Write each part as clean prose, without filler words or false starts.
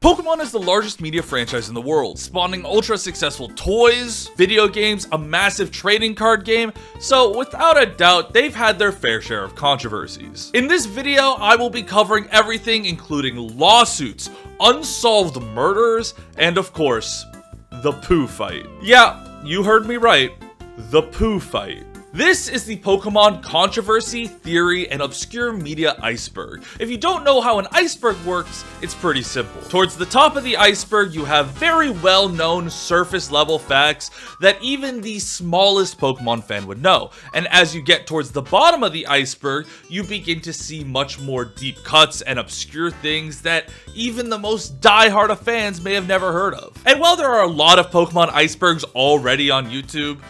Pokemon is the largest media franchise in the world, spawning ultra-successful toys, video games, a massive trading card game, so without a doubt, they've had their fair share of controversies. In this video, I will be covering everything including lawsuits, unsolved murders, and of course, the poo fight. Yeah, you heard me right, the poo fight. This is the Pokemon Controversy, Theory, and Obscure Media Iceberg. If you don't know how an iceberg works, it's pretty simple. Towards the top of the iceberg, you have very well-known surface-level facts that even the smallest Pokemon fan would know. And as you get towards the bottom of the iceberg, you begin to see much more deep cuts and obscure things that even the most die-hard of fans may have never heard of. And while there are a lot of Pokemon icebergs already on YouTube,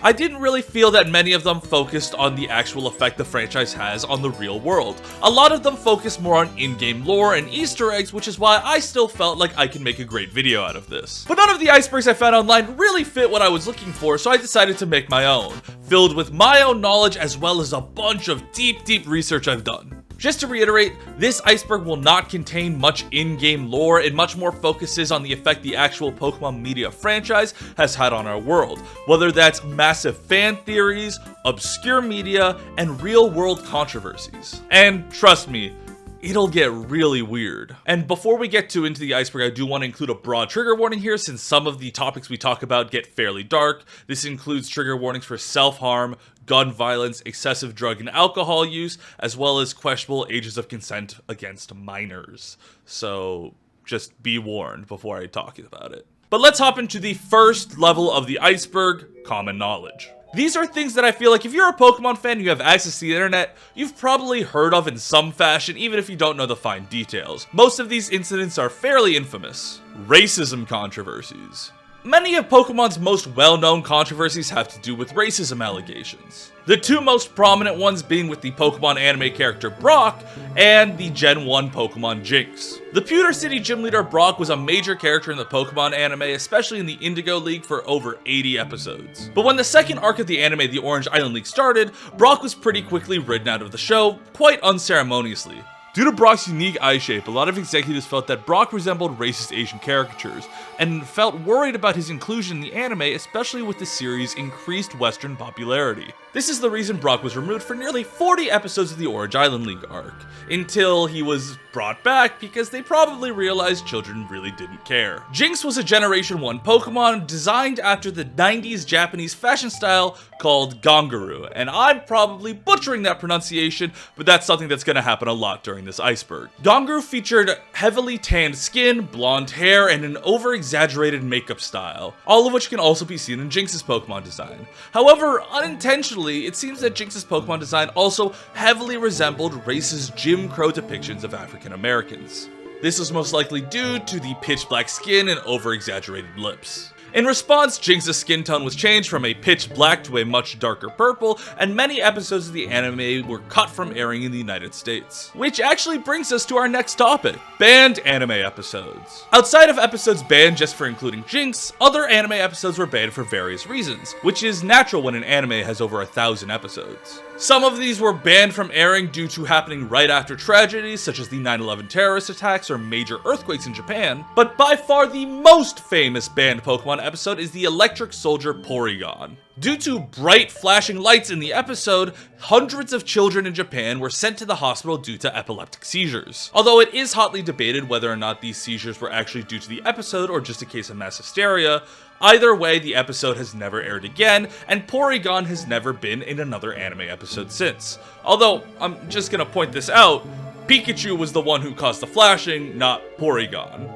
I didn't really feel that many of them focused on the actual effect the franchise has on the real world. A lot of them focused more on in-game lore and Easter eggs, which is why I still felt like I can make a great video out of this. But none of the icebergs I found online really fit what I was looking for, so I decided to make my own, filled with my own knowledge as well as a bunch of deep research I've done. Just to reiterate, this iceberg will not contain much in-game lore. It much more focuses on the effect the actual Pokemon media franchise has had on our world, whether that's massive fan theories, obscure media, and real-world controversies. And trust me, it'll get really weird. And before we get into the iceberg, I do want to include a broad trigger warning here, since some of the topics we talk about get fairly dark. This includes trigger warnings for self-harm, gun violence, excessive drug and alcohol use, as well as questionable ages of consent against minors. So just be warned before I talk about it. But let's hop into the first level of the iceberg, common knowledge. These are things that I feel like if you're a Pokemon fan and you have access to the internet, you've probably heard of in some fashion, even if you don't know the fine details. Most of these incidents are fairly infamous. Racism controversies. Many of Pokemon's most well-known controversies have to do with racism allegations. The two most prominent ones being with the Pokemon anime character Brock and the Gen 1 Pokemon Jynx. The Pewter City gym leader Brock was a major character in the Pokemon anime, especially in the Indigo League for over 80 episodes. But when the second arc of the anime, the Orange Island League, started, Brock was pretty quickly ridden out of the show, quite unceremoniously. Due to Brock's unique eye shape, a lot of executives felt that Brock resembled racist Asian caricatures, and felt worried about his inclusion in the anime, especially with the series' increased Western popularity. This is the reason Brock was removed for nearly 40 episodes of the Orange Island League arc, until he was brought back because they probably realized children really didn't care. Jynx was a Generation 1 Pokemon designed after the 90s Japanese fashion style called Gangaru, and I'm probably butchering that pronunciation, but that's something that's going to happen a lot during this iceberg. Gangaru featured heavily tanned skin, blonde hair, and an over-exaggerated makeup style, all of which can also be seen in Jynx's Pokemon design. However, unintentionally, it seems that Jynx's Pokemon design also heavily resembled racist Jim Crow depictions of African Americans. This was most likely due to the pitch black skin and over-exaggerated lips. In response, Jynx's skin tone was changed from a pitch black to a much darker purple, and many episodes of the anime were cut from airing in the United States. Which actually brings us to our next topic, banned anime episodes. Outside of episodes banned just for including Jynx, other anime episodes were banned for various reasons, which is natural when an anime has over 1,000 episodes. Some of these were banned from airing due to happening right after tragedies such as the 9/11 terrorist attacks or major earthquakes in Japan, but by far the most famous banned Pokemon episode is the Electric Soldier Porygon. Due to bright flashing lights in the episode, hundreds of children in Japan were sent to the hospital due to epileptic seizures. Although it is hotly debated whether or not these seizures were actually due to the episode or just a case of mass hysteria, either way, the episode has never aired again, and Porygon has never been in another anime episode since. Although, I'm just gonna point this out, Pikachu was the one who caused the flashing, not Porygon.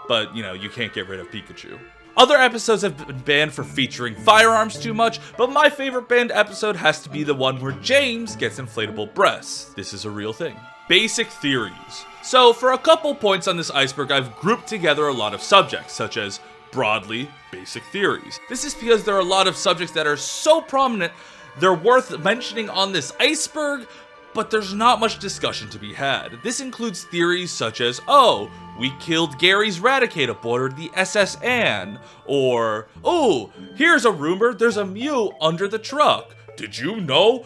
But, you know, you can't get rid of Pikachu. Other episodes have been banned for featuring firearms too much, but my favorite banned episode has to be the one where James gets inflatable breasts. This is a real thing. Basic theories. So, for a couple points on this iceberg, I've grouped together a lot of subjects, such as broadly basic theories. This is because there are a lot of subjects that are so prominent, they're worth mentioning on this iceberg, but there's not much discussion to be had. This includes theories such as, oh, we killed Gary's Raticate aboard the SS Anne, or, oh, here's a rumor there's a Mew under the truck. Did you know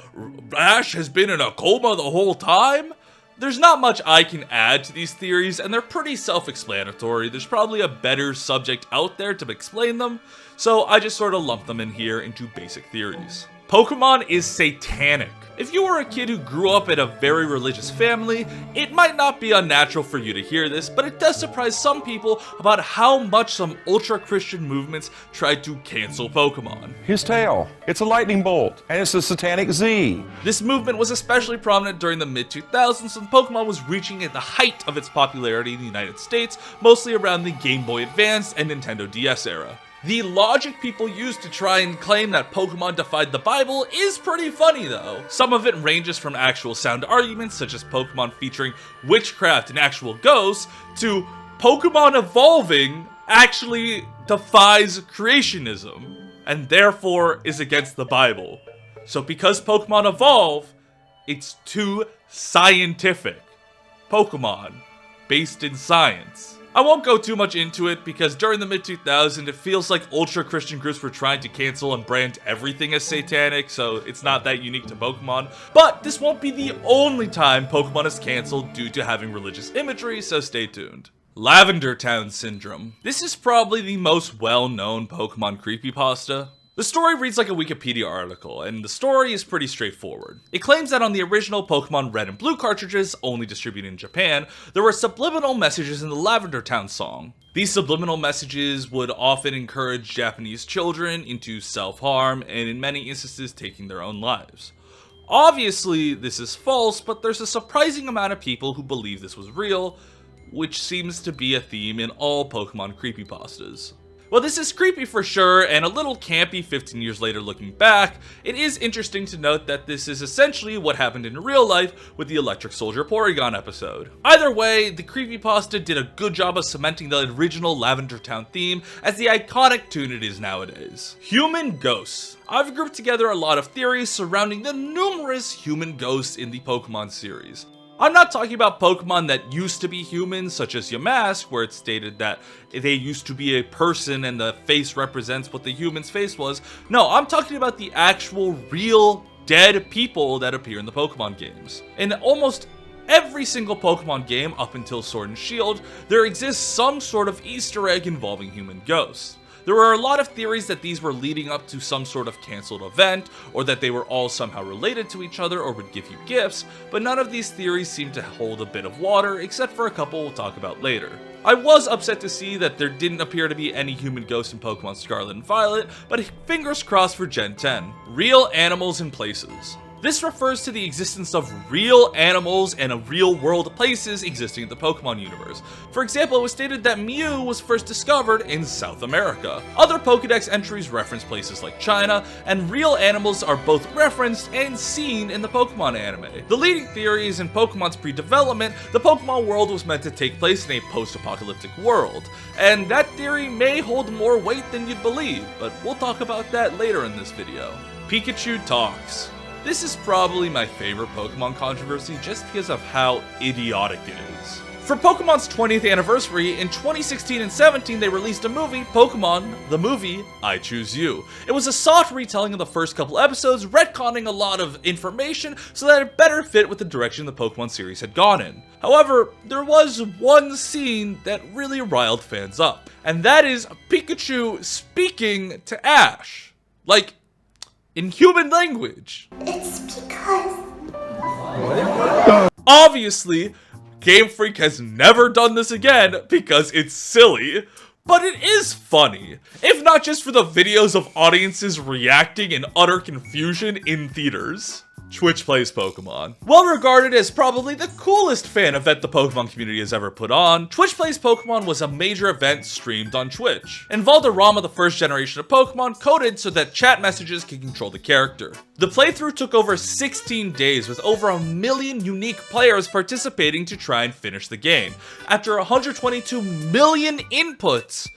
Ash has been in a coma the whole time? There's not much I can add to these theories, and they're pretty self-explanatory. There's probably a better subject out there to explain them, so I just sort of lump them in here into basic theories. Pokemon is satanic. If you were a kid who grew up in a very religious family, it might not be unnatural for you to hear this, but it does surprise some people about how much some ultra-Christian movements tried to cancel Pokemon. His tail, it's a lightning bolt, and it's a satanic Z. This movement was especially prominent during the mid-2000s when Pokemon was reaching at the height of its popularity in the United States, mostly around the Game Boy Advance and Nintendo DS era. The logic people use to try and claim that Pokemon defied the Bible is pretty funny though. Some of it ranges from actual sound arguments such as Pokemon featuring witchcraft and actual ghosts, to Pokemon evolving actually defies creationism and therefore is against the Bible. So because Pokemon evolve, it's too scientific. Pokemon, based in science. I won't go too much into it because during the mid-2000s it feels like ultra-Christian groups were trying to cancel and brand everything as satanic, so it's not that unique to Pokemon. But this won't be the only time Pokemon is cancelled due to having religious imagery, so stay tuned. Lavender Town Syndrome. This is probably the most well-known Pokemon creepypasta. The story reads like a Wikipedia article, and the story is pretty straightforward. It claims that on the original Pokemon Red and Blue cartridges, only distributed in Japan, there were subliminal messages in the Lavender Town song. These subliminal messages would often encourage Japanese children into self-harm, and in many instances taking their own lives. Obviously, this is false, but there's a surprising amount of people who believe this was real, which seems to be a theme in all Pokemon creepypastas. Well, this is creepy for sure, and a little campy 15 years later looking back. It is interesting to note that this is essentially what happened in real life with the Electric Soldier Porygon episode. Either way, the creepypasta did a good job of cementing the original Lavender Town theme as the iconic tune it is nowadays. Human ghosts. I've grouped together a lot of theories surrounding the numerous human ghosts in the Pokemon series. I'm not talking about Pokemon that used to be humans, such as Yamask, where it's stated that they used to be a person and the face represents what the human's face was. No, I'm talking about the actual, real, dead people that appear in the Pokemon games. In almost every single Pokemon game up until Sword and Shield, there exists some sort of Easter egg involving human ghosts. There were a lot of theories that these were leading up to some sort of cancelled event, or that they were all somehow related to each other or would give you gifts, but none of these theories seem to hold a bit of water, except for a couple we'll talk about later. I was upset to see that there didn't appear to be any human ghosts in Pokemon Scarlet and Violet, but fingers crossed for Gen 10. Real animals and places. This refers to the existence of real animals and real world places existing in the Pokemon universe. For example, it was stated that Mew was first discovered in South America. Other Pokédex entries reference places like China, and real animals are both referenced and seen in the Pokemon anime. The leading theory is in Pokemon's pre-development, the Pokemon world was meant to take place in a post-apocalyptic world, and that theory may hold more weight than you'd believe, but we'll talk about that later in this video. Pikachu talks. This is probably my favorite Pokemon controversy just because of how idiotic it is. For Pokemon's 20th anniversary, in 2016 and 17 they released a movie, Pokemon, the movie, I Choose You. It was a soft retelling of the first couple episodes, retconning a lot of information so that it better fit with the direction the Pokemon series had gone in. However, there was one scene that really riled fans up, and that is Pikachu speaking to Ash. Like, in human language. It's because... Obviously, Game Freak has never done this again because it's silly, but it is funny, if not just for the videos of audiences reacting in utter confusion in theaters. Twitch Plays Pokemon. Well regarded as probably the coolest fan event the Pokemon community has ever put on, Twitch Plays Pokemon was a major event streamed on Twitch. Involved a ROM of the first generation of Pokemon coded so that chat messages can control the character. The playthrough took over 16 days with over 1 million unique players participating to try and finish the game. After 122 million inputs,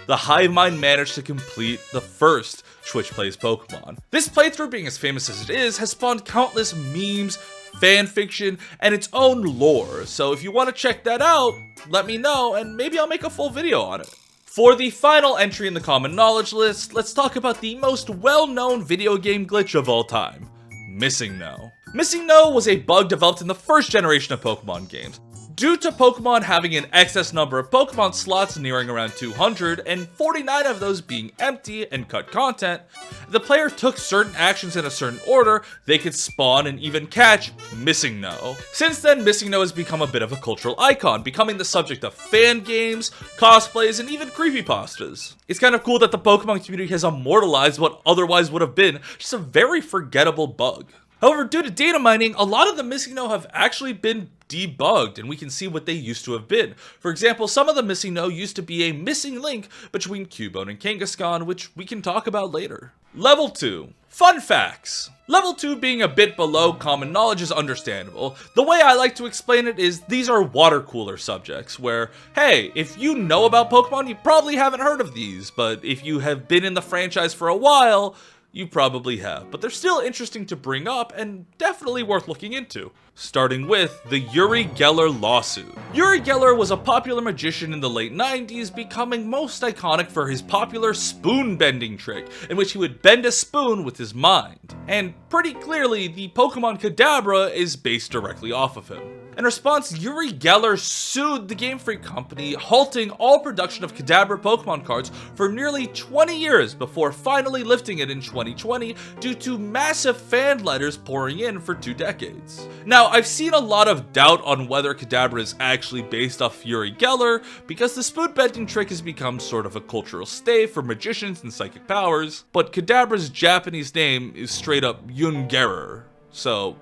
the Hive Mind managed to complete the first Twitch Plays Pokemon. This playthrough, being as famous as it is, has spawned countless memes, fanfiction, and its own lore, so if you want to check that out, let me know and maybe I'll make a full video on it. For the final entry in the common knowledge list, let's talk about the most well-known video game glitch of all time, Missing No. Missing No was a bug developed in the first generation of Pokemon games. Due to Pokemon having an excess number of Pokemon slots nearing around 200, and 49 of those being empty and cut content, if the player took certain actions in a certain order, they could spawn and even catch Missing No. Since then, Missing No has become a bit of a cultural icon, becoming the subject of fan games, cosplays, and even creepypastas. It's kind of cool that the Pokemon community has immortalized what otherwise would have been just a very forgettable bug. However, due to data mining, a lot of the Missing No have actually been debugged, and we can see what they used to have been. For example, some of the Missing No used to be a missing link between Cubone and Kangaskhan, which we can talk about later. Level 2. Fun facts. Level 2 being a bit below common knowledge is understandable. The way I like to explain it is these are water cooler subjects where, hey, if you know about Pokemon, you probably haven't heard of these, but if you have been in the franchise for a while, you probably have, but they're still interesting to bring up and definitely worth looking into. Starting with the Uri Geller lawsuit. Uri Geller was a popular magician in the late 90s, becoming most iconic for his popular spoon bending trick, in which he would bend a spoon with his mind. And pretty clearly, the Pokemon Kadabra is based directly off of him. In response, Uri Geller sued the Game Freak company, halting all production of Kadabra Pokemon cards for nearly 20 years before finally lifting it in 2020 due to massive fan letters pouring in for 2 decades. Now, I've seen a lot of doubt on whether Kadabra is actually based off Uri Geller because the spoon bending trick has become sort of a cultural stay for magicians and psychic powers, but Kadabra's Japanese name is straight up Yungerer, so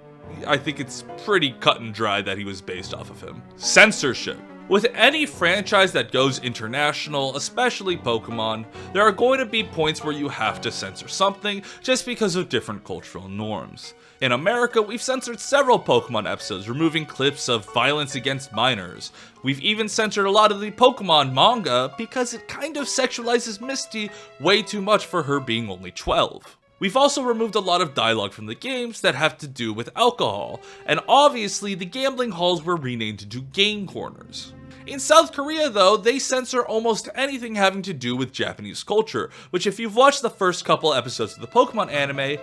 I think it's pretty cut and dry that he was based off of him. Censorship. With any franchise that goes international, especially Pokemon, there are going to be points where you have to censor something just because of different cultural norms. In America, we've censored several Pokemon episodes, removing clips of violence against minors. We've even censored a lot of the Pokemon manga because it kind of sexualizes Misty way too much for her being only 12. We've also removed a lot of dialogue from the games that have to do with alcohol, and obviously the gambling halls were renamed into game corners. In South Korea though, they censor almost anything having to do with Japanese culture, which if you've watched the first couple episodes of the Pokemon anime,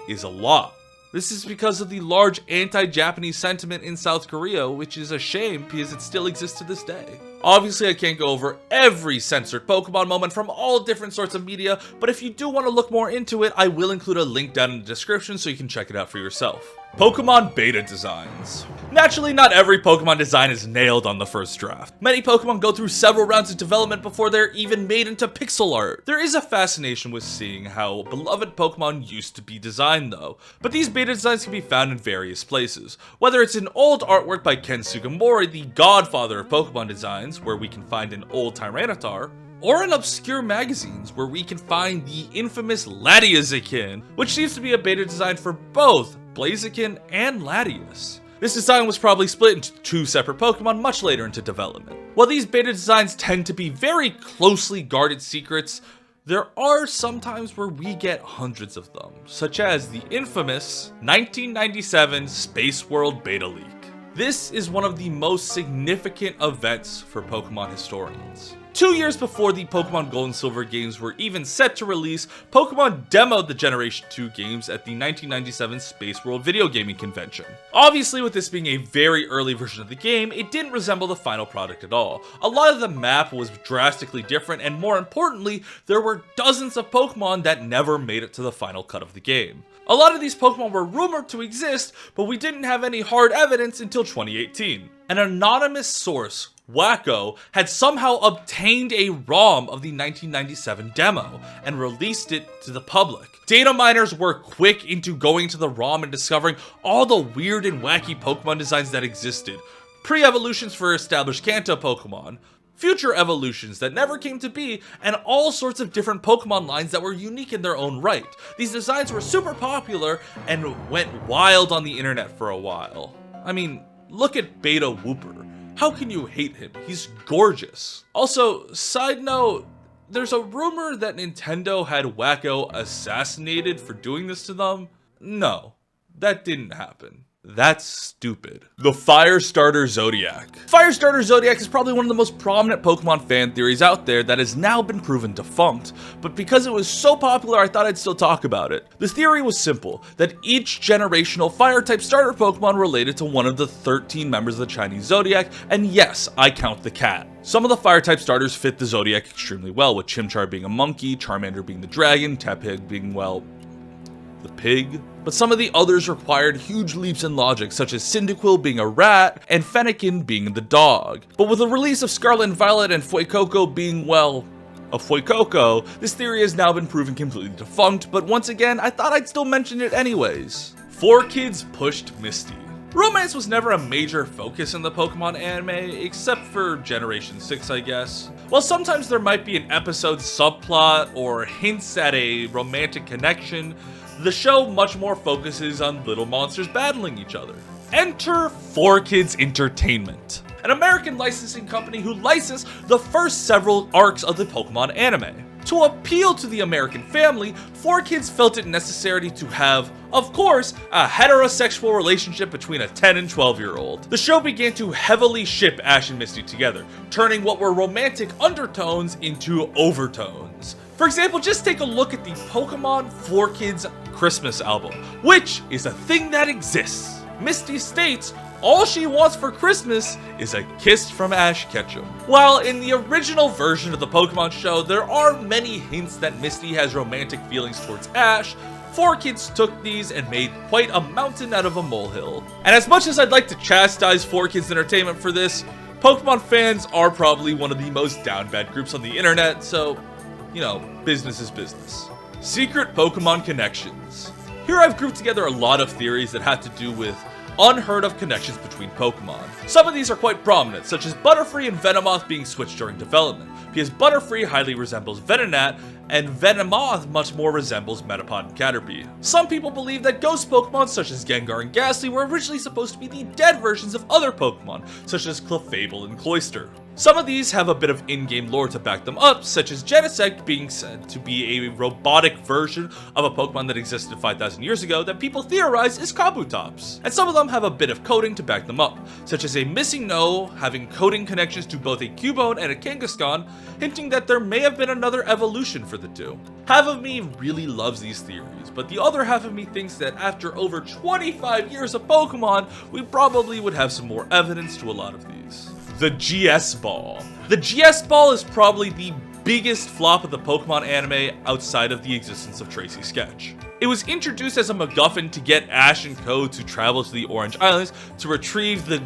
is a lot. This is because of the large anti-Japanese sentiment in South Korea, which is a shame because it still exists to this day. Obviously, I can't go over every censored Pokemon moment from all different sorts of media, but if you do want to look more into it, I will include a link down in the description so you can check it out for yourself. Pokemon beta designs. Naturally, not every Pokemon design is nailed on the first draft. Many Pokemon go through several rounds of development before they're even made into pixel art. There is a fascination with seeing how beloved Pokemon used to be designed though, but these beta designs can be found in various places. Whether it's in old artwork by Ken Sugimori, the godfather of Pokemon designs, where we can find an old Tyranitar, or in obscure magazines where we can find the infamous Latiazikin, which seems to be a beta design for both Blaziken and Latias. This design was probably split into 2 separate Pokemon much later into development. While these beta designs tend to be very closely guarded secrets, there are some times where we get hundreds of them, such as the infamous 1997 Space World beta leak. This is one of the most significant events for Pokemon historians. 2 years before the Pokemon Gold and Silver games were even set to release, Pokemon demoed the Generation 2 games at the 1997 Space World Video Gaming Convention. Obviously, with this being a very early version of the game, it didn't resemble the final product at all. A lot of the map was drastically different, and more importantly, there were dozens of Pokemon that never made it to the final cut of the game. A lot of these Pokemon were rumored to exist, but we didn't have any hard evidence until 2018. An anonymous source, Wacko, had somehow obtained a ROM of the 1997 demo and released it to the public. Data miners were quick into going to the ROM and discovering all the weird and wacky Pokemon designs that existed. Pre-evolutions for established Kanto Pokemon, future evolutions that never came to be, and all sorts of different Pokemon lines that were unique in their own right. These designs were super popular and went wild on the internet for a while. I mean, look at Beta Wooper. How can you hate him? He's gorgeous. Also, side note, there's a rumor that Nintendo had Wacko assassinated for doing this to them. No, that didn't happen. That's stupid. The Firestarter Zodiac. Firestarter Zodiac is probably one of the most prominent Pokemon fan theories out there that has now been proven defunct, but because it was so popular, I thought I'd still talk about it. The theory was simple, that each generational Fire-type starter Pokemon related to one of the 13 members of the Chinese Zodiac, and yes, I count the cat. Some of the Fire-type starters fit the Zodiac extremely well, with Chimchar being a monkey, Charmander being the dragon, Tepig being, well, the pig. But some of the others required huge leaps in logic, such as Cyndaquil being a rat and Fennekin being the dog. But with the release of Scarlet and Violet and Fuecoco being, well, a Fuecoco, this theory has now been proven completely defunct, but once again, I thought I'd still mention it anyways. 4Kids pushed Misty. Romance was never a major focus in the Pokemon anime, except for Generation 6, I guess. While sometimes there might be an episode subplot or hints at a romantic connection, the show much more focuses on little monsters battling each other. Enter 4Kids Entertainment, an American licensing company who licensed the first several arcs of the Pokemon anime. To appeal to the American family, 4Kids felt it necessary to have, of course, a heterosexual relationship between a 10 and 12-year-old. The show began to heavily ship Ash and Misty together, turning what were romantic undertones into overtones. For example, just take a look at the Pokemon 4Kids Christmas album, which is a thing that exists. Misty states all she wants for Christmas is a kiss from Ash Ketchum. While in the original version of the Pokemon show, there are many hints that Misty has romantic feelings towards Ash, 4Kids took these and made quite a mountain out of a molehill. And as much as I'd like to chastise 4Kids Entertainment for this, Pokemon fans are probably one of the most down bad groups on the internet, so, you know, business is business. Secret Pokemon connections. Here I've grouped together a lot of theories that have to do with unheard of connections between Pokemon. Some of these are quite prominent, such as Butterfree and Venomoth being switched during development, because Butterfree highly resembles Venonat, and Venomoth much more resembles Metapod and Caterpie. Some people believe that ghost Pokemon such as Gengar and Ghastly were originally supposed to be the dead versions of other Pokemon, such as Clefable and Cloyster. Some of these have a bit of in-game lore to back them up, such as Genesect being said to be a robotic version of a Pokemon that existed 5,000 years ago that people theorize is Kabutops. And some of them have a bit of coding to back them up, such as a Missing No having coding connections to both a Cubone and a Kangaskhan, hinting that there may have been another evolution for the two. Half of me really loves these theories, but the other half of me thinks that after over 25 years of Pokemon, we probably would have some more evidence to a lot of these. The GS Ball. The GS Ball is probably the biggest flop of the Pokemon anime outside of the existence of Tracy Sketch. It was introduced as a MacGuffin to get Ash and Co. to travel to the Orange Islands to retrieve the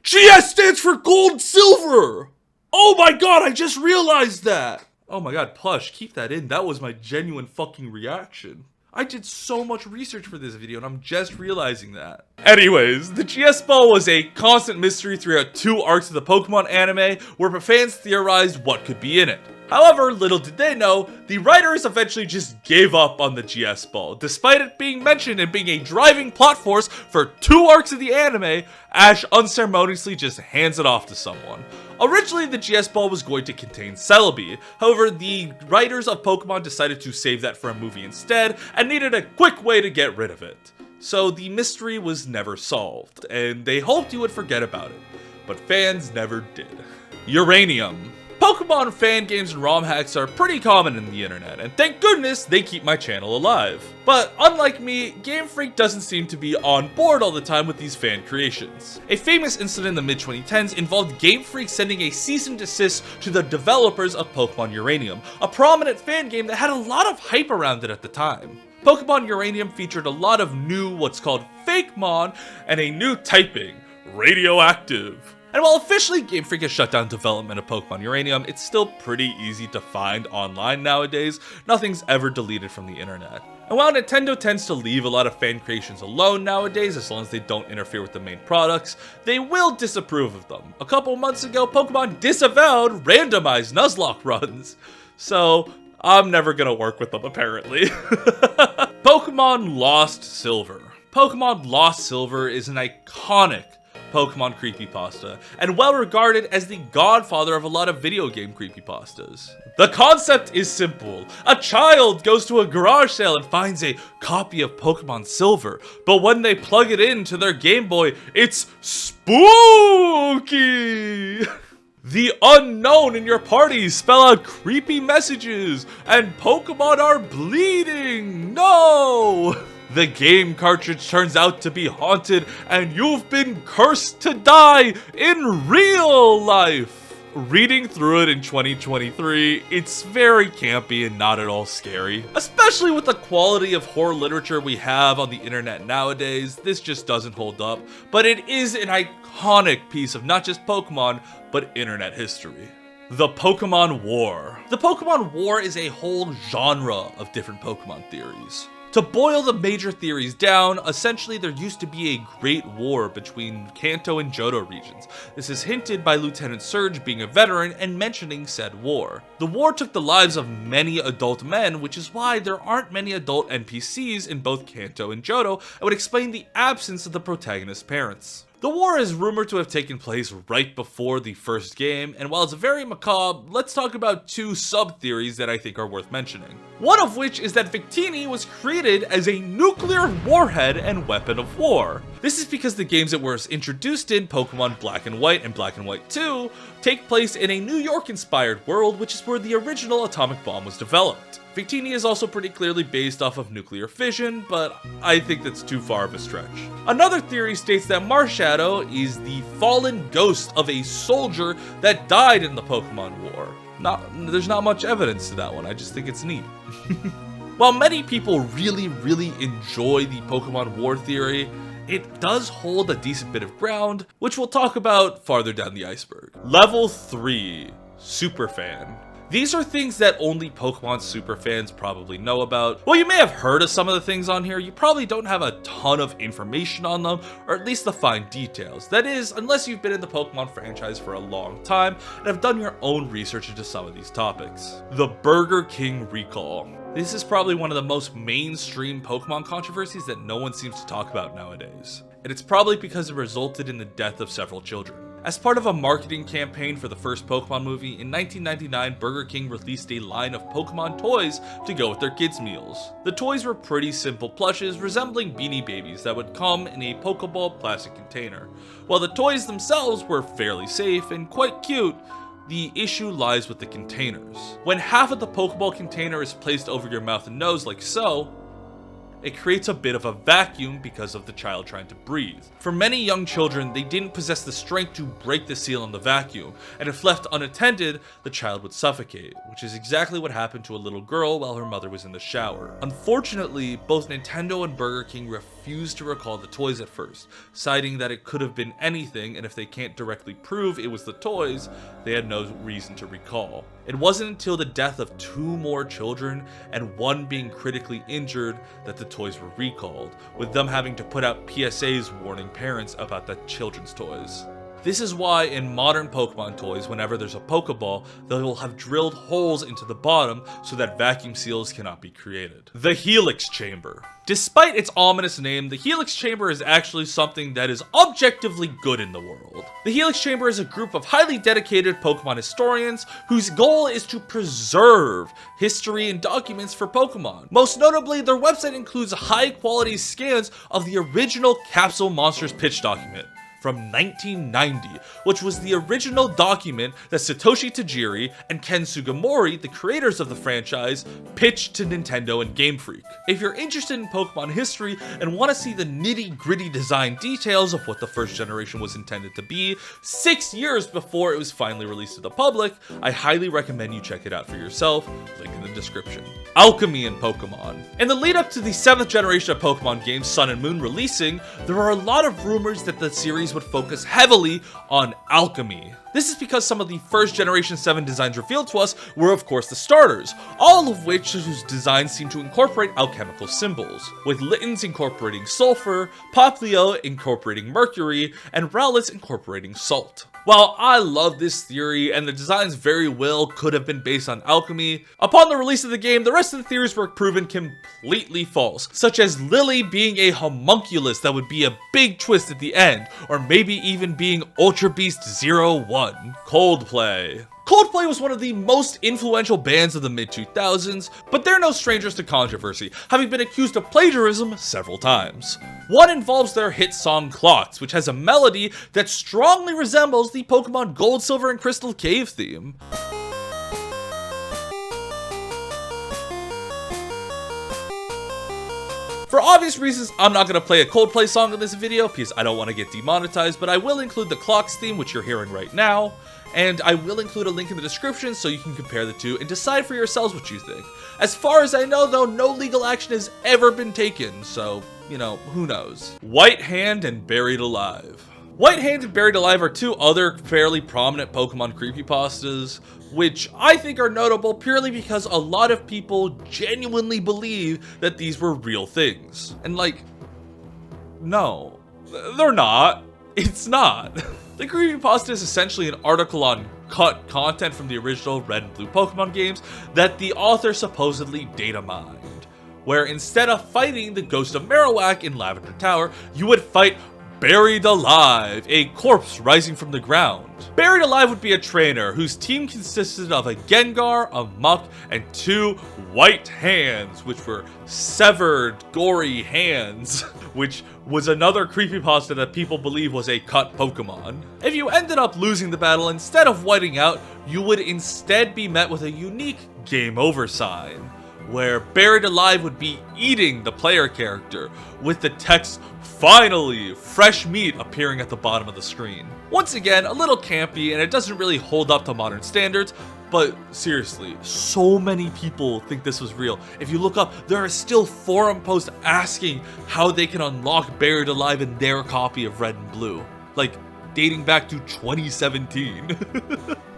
GS stands for Gold Silver! Oh my god, I just realized that! Oh my god, Plush, keep that in. That was my genuine fucking reaction. I did so much research for this video and I'm just realizing that. Anyways, the GS Ball was a constant mystery throughout 2 arcs of the Pokemon anime where fans theorized what could be in it. However, little did they know, the writers eventually just gave up on the GS Ball. Despite it being mentioned and being a driving plot force for 2 arcs of the anime, Ash unceremoniously just hands it off to someone. Originally, the GS Ball was going to contain Celebi, however, the writers of Pokemon decided to save that for a movie instead, and needed a quick way to get rid of it. So the mystery was never solved, and they hoped you would forget about it, but fans never did. Uranium. Pokemon fan games and ROM hacks are pretty common in the internet, and thank goodness they keep my channel alive. But unlike me, Game Freak doesn't seem to be on board all the time with these fan creations. A famous incident in the mid-2010s involved Game Freak sending a cease and desist to the developers of Pokemon Uranium, a prominent fan game that had a lot of hype around it at the time. Pokemon Uranium featured a lot of new what's called Fakemon and a new typing, Radioactive. And while officially Game Freak has shut down development of Pokemon Uranium, it's still pretty easy to find online nowadays. Nothing's ever deleted from the internet. And while Nintendo tends to leave a lot of fan creations alone nowadays, as long as they don't interfere with the main products, they will disapprove of them. A couple months ago, Pokemon disavowed randomized Nuzlocke runs. So, I'm never gonna work with them apparently. Pokemon Lost Silver. Pokemon Lost Silver is an iconic Pokemon creepypasta, and well regarded as the godfather of a lot of video game creepypastas. The concept is simple. A child goes to a garage sale and finds a copy of Pokemon Silver, but when they plug it into their Game Boy, it's spooky! The unknown in your party spell out creepy messages, and Pokemon are bleeding! No! The game cartridge turns out to be haunted, and you've been cursed to die in real life! Reading through it in 2023, it's very campy and not at all scary. Especially with the quality of horror literature we have on the internet nowadays, this just doesn't hold up, but it is an iconic piece of not just Pokemon, but internet history. The Pokemon War. The Pokemon War is a whole genre of different Pokemon theories. To boil the major theories down, essentially there used to be a great war between Kanto and Johto regions. This is hinted by Lieutenant Surge being a veteran and mentioning said war. The war took the lives of many adult men, which is why there aren't many adult NPCs in both Kanto and Johto, and would explain the absence of the protagonist's parents. The war is rumored to have taken place right before the first game, and while it's very macabre, let's talk about two sub-theories that I think are worth mentioning. One of which is that Victini was created as a nuclear warhead and weapon of war. This is because the games that were introduced in Pokemon Black and White and Black and White 2 take place in a New York-inspired world, which is where the original atomic bomb was developed. Victini is also pretty clearly based off of nuclear fission, but I think that's too far of a stretch. Another theory states that Marshadow is the fallen ghost of a soldier that died in the Pokemon War. There's not much evidence to that one, I just think it's neat. While many people really enjoy the Pokemon War theory, it does hold a decent bit of ground, which we'll talk about farther down the iceberg. Level 3, Superfan. These are things that only Pokemon superfans probably know about. While you may have heard of some of the things on here, you probably don't have a ton of information on them, or at least the fine details. That is, unless you've been in the Pokemon franchise for a long time and have done your own research into some of these topics. The Burger King recall. This is probably one of the most mainstream Pokemon controversies that no one seems to talk about nowadays. And it's probably because it resulted in the death of several children. As part of a marketing campaign for the first Pokemon movie, in 1999, Burger King released a line of Pokemon toys to go with their kids' meals. The toys were pretty simple plushes resembling Beanie Babies that would come in a Pokeball plastic container. While the toys themselves were fairly safe and quite cute, the issue lies with the containers. When half of the Pokeball container is placed over your mouth and nose like so, it creates a bit of a vacuum because of the child trying to breathe. For many young children, they didn't possess the strength to break the seal on the vacuum, and if left unattended, the child would suffocate, which is exactly what happened to a little girl while her mother was in the shower. Unfortunately, both Nintendo and Burger King refused to recall the toys at first, citing that it could have been anything, and if they can't directly prove it was the toys, they had no reason to recall. It wasn't until the death of 2 more children, and one being critically injured, that the toys were recalled, with them having to put out PSAs warning parents about the children's toys. This is why in modern Pokemon toys, whenever there's a Pokeball, they will have drilled holes into the bottom so that vacuum seals cannot be created. The Helix Chamber. Despite its ominous name, the Helix Chamber is actually something that is objectively good in the world. The Helix Chamber is a group of highly dedicated Pokemon historians whose goal is to preserve history and documents for Pokemon. Most notably, their website includes high-quality scans of the original Capsule Monsters pitch document from 1990, which was the original document that Satoshi Tajiri and Ken Sugimori, the creators of the franchise, pitched to Nintendo and Game Freak. If you're interested in Pokemon history and want to see the nitty-gritty design details of what the first generation was intended to be, 6 years before it was finally released to the public, I highly recommend you check it out for yourself, link in the description. Alchemy in Pokemon. In the lead up to the 7th generation of Pokemon games, Sun and Moon, releasing, there are a lot of rumors that the series would focus heavily on alchemy. This is because some of the first Generation 7 designs revealed to us were of course the starters, all of which whose designs seem to incorporate alchemical symbols, with Littens incorporating sulfur, Poplio incorporating mercury, and Rowlets incorporating salt. While I love this theory, and the designs very well could have been based on alchemy, upon the release of the game, the rest of the theories were proven completely false, such as Lily being a homunculus that would be a big twist at the end, or maybe even being Ultra Beast 01. Coldplay. Coldplay was one of the most influential bands of the mid-2000s, but they're no strangers to controversy, having been accused of plagiarism several times. One involves their hit song Clocks, which has a melody that strongly resembles the Pokemon Gold, Silver, and Crystal Cave theme. For obvious reasons, I'm not going to play a Coldplay song in this video because I don't want to get demonetized, but I will include the Clocks theme, which you're hearing right now, and I will include a link in the description so you can compare the two and decide for yourselves what you think. As far as I know though, no legal action has ever been taken, so, you know, who knows. White Hand and Buried Alive. White Hand and Buried Alive are two other fairly prominent Pokemon creepypastas, which I think are notable purely because a lot of people genuinely believe that these were real things. And like, no, they're not. It's not. The creepypasta is essentially an article on cut content from the original Red and Blue Pokemon games that the author supposedly data mined, where instead of fighting the ghost of Marowak in Lavender Tower, you would fight Buried Alive, a corpse rising from the ground. Buried Alive would be a trainer whose team consisted of a Gengar, a Muk, and two white hands, which were severed, gory hands, which was another creepypasta that people believe was a cut Pokemon. If you ended up losing the battle, instead of whiting out, you would instead be met with a unique game over sign, where Buried Alive would be eating the player character, with the text "Finally, fresh meat" appearing at the bottom of the screen. Once again, a little campy, and it doesn't really hold up to modern standards, but seriously, so many people think this was real. If you look up, there are still forum posts asking how they can unlock Buried Alive in their copy of Red and Blue, like dating back to 2017.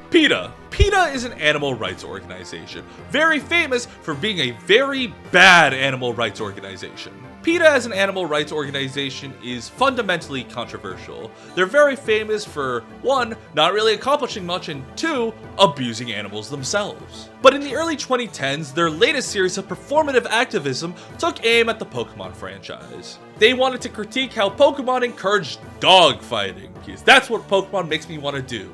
PETA. PETA is an animal rights organization, very famous for being a very bad animal rights organization. PETA as an animal rights organization is fundamentally controversial. They're very famous for, one, not really accomplishing much, and two, abusing animals themselves. But in the early 2010s, their latest series of performative activism took aim at the Pokemon franchise. They wanted to critique how Pokemon encouraged dogfighting, because that's what Pokemon makes me want to do.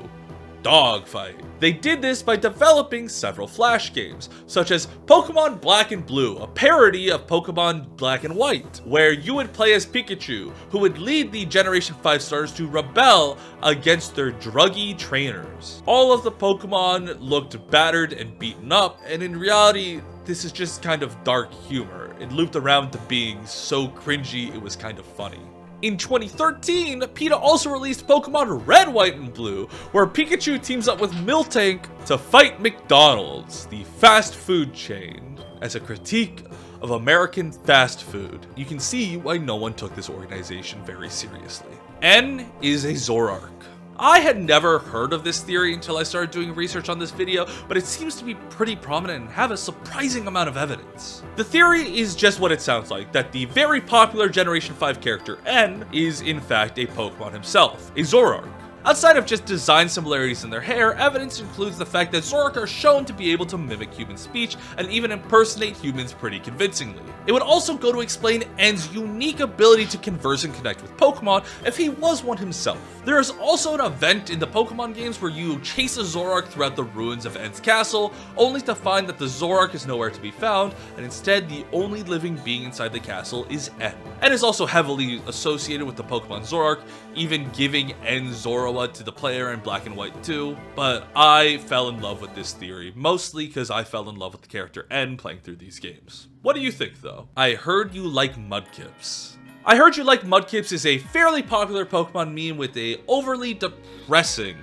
Dogfight. They did this by developing several Flash games, such as Pokemon Black and Blue, a parody of Pokemon Black and White, where you would play as Pikachu, who would lead the Generation 5 starters to rebel against their druggy trainers. All of the Pokemon looked battered and beaten up, and in reality, this is just kind of dark humor. It looped around to being so cringy it was kind of funny. In 2013, PETA also released Pokemon Red, White, and Blue, where Pikachu teams up with Miltank to fight McDonald's, the fast food chain, as a critique of American fast food. You can see why no one took this organization very seriously. N is a Zoroark. I had never heard of this theory until I started doing research on this video, but it seems to be pretty prominent and have a surprising amount of evidence. The theory is just what it sounds like, that the very popular Generation 5 character N is in fact a Pokemon himself, a Zoroark. Outside of just design similarities in their hair, evidence includes the fact that Zoroark are shown to be able to mimic human speech and even impersonate humans pretty convincingly. It would also go to explain N's unique ability to converse and connect with Pokemon if he was one himself. There is also an event in the Pokemon games where you chase a Zoroark throughout the ruins of N's castle, only to find that the Zoroark is nowhere to be found, and instead the only living being inside the castle is N. N is also heavily associated with the Pokemon Zoroark, even giving N Zoroark to the player in Black and White too, but I fell in love with this theory, mostly because I fell in love with the character N playing through these games. What do you think though? I heard you like Mudkips. I heard you like Mudkips is a fairly popular Pokemon meme with a overly depressing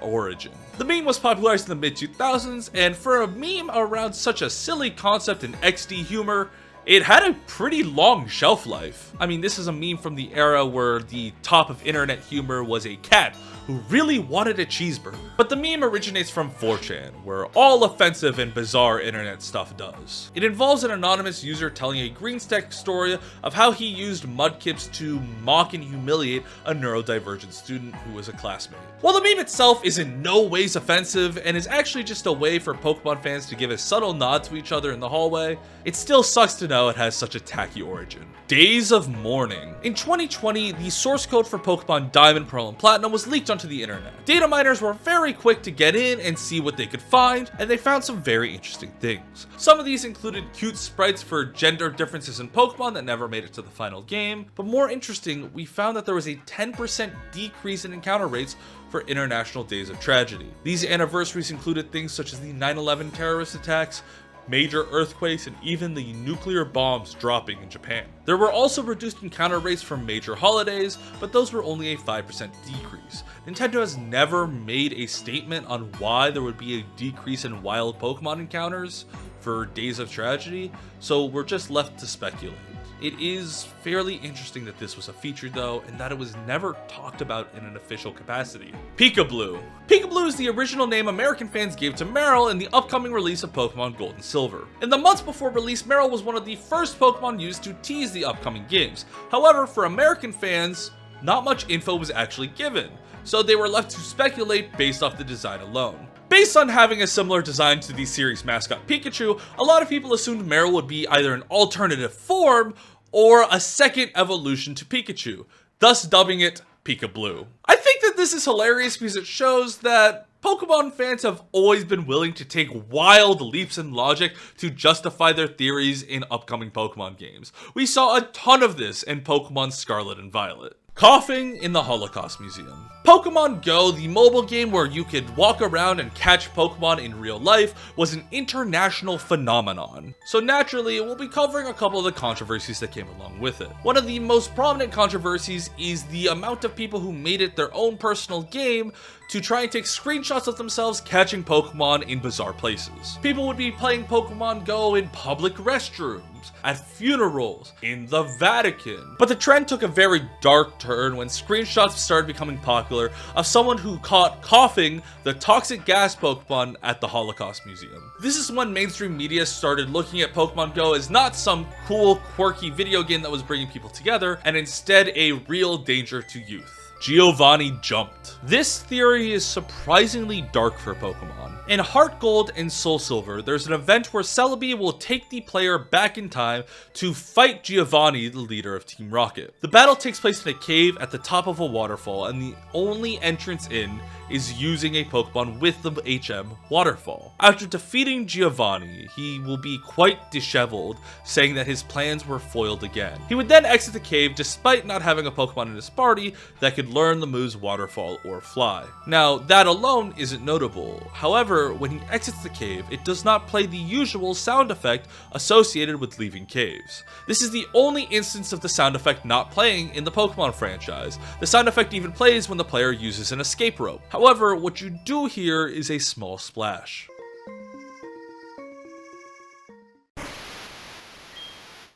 origin. The meme was popularized in the mid-2000s, and for a meme around such a silly concept and XD humor, it had a pretty long shelf life. I mean, this is a meme from the era where the top of internet humor was a cat who really wanted a cheeseburger. But the meme originates from 4chan, where all offensive and bizarre internet stuff does. It involves an anonymous user telling a green stack story of how he used mudkips to mock and humiliate a neurodivergent student who was a classmate. While the meme itself is in no ways offensive and is actually just a way for Pokemon fans to give a subtle nod to each other in the hallway, it still sucks to know it has such a tacky origin. Days of Mourning. In 2020, the source code for Pokemon Diamond, Pearl, and Platinum was leaked onto the internet. Data miners were very quick to get in and see what they could find, and they found some very interesting things. Some of these included cute sprites for gender differences in Pokemon that never made it to the final game, but more interesting, we found that there was a 10% decrease in encounter rates for International Days of Tragedy. These anniversaries included things such as the 9/11 terrorist attacks, major earthquakes, and even the nuclear bombs dropping in Japan. There were also reduced encounter rates for major holidays, but those were only a 5% decrease. Nintendo has never made a statement on why there would be a decrease in wild Pokemon encounters for Days of Tragedy, so we're just left to speculate. It is fairly interesting that this was a feature though, and that it was never talked about in an official capacity. Pikablu. Pikablu is the original name American fans gave to Marill in the upcoming release of Pokemon Gold and Silver. In the months before release, Marill was one of the first Pokemon used to tease the upcoming games. However, for American fans, not much info was actually given, so they were left to speculate based off the design alone. Based on having a similar design to the series mascot Pikachu, a lot of people assumed Marill would be either an alternative form or a second evolution to Pikachu, thus dubbing it Pikablu. I think that this is hilarious because it shows that Pokemon fans have always been willing to take wild leaps in logic to justify their theories in upcoming Pokemon games. We saw a ton of this in Pokemon Scarlet and Violet. Coughing in the Holocaust Museum. Pokemon Go, the mobile game where you could walk around and catch Pokemon in real life, was an international phenomenon. So naturally, we'll be covering a couple of the controversies that came along with it. One of the most prominent controversies is the amount of people who made it their own personal game to try and take screenshots of themselves catching Pokemon in bizarre places. People would be playing Pokemon Go in public restrooms, at funerals, in the Vatican. But the trend took a very dark turn when screenshots started becoming popular of someone who caught coughing the toxic gas Pokemon at the Holocaust Museum. This is when mainstream media started looking at Pokemon Go as not some cool, quirky video game that was bringing people together, and instead a real danger to youth. Giovanni jumped. This theory is surprisingly dark for Pokemon. In Heart Gold and Soul Silver, there's an event where Celebi will take the player back in time to fight Giovanni, the leader of Team Rocket. The battle takes place in a cave at the top of a waterfall, and the only entrance in is using a Pokemon with the HM waterfall. After defeating Giovanni, he will be quite disheveled, saying that his plans were foiled again. He would then exit the cave despite not having a Pokemon in his party that could learn the moves Waterfall or Fly. Now, that alone isn't notable. However, when he exits the cave, it does not play the usual sound effect associated with leaving caves. This is the only instance of the sound effect not playing in the Pokemon franchise. The sound effect even plays when the player uses an escape rope. However, what you do hear is a small splash.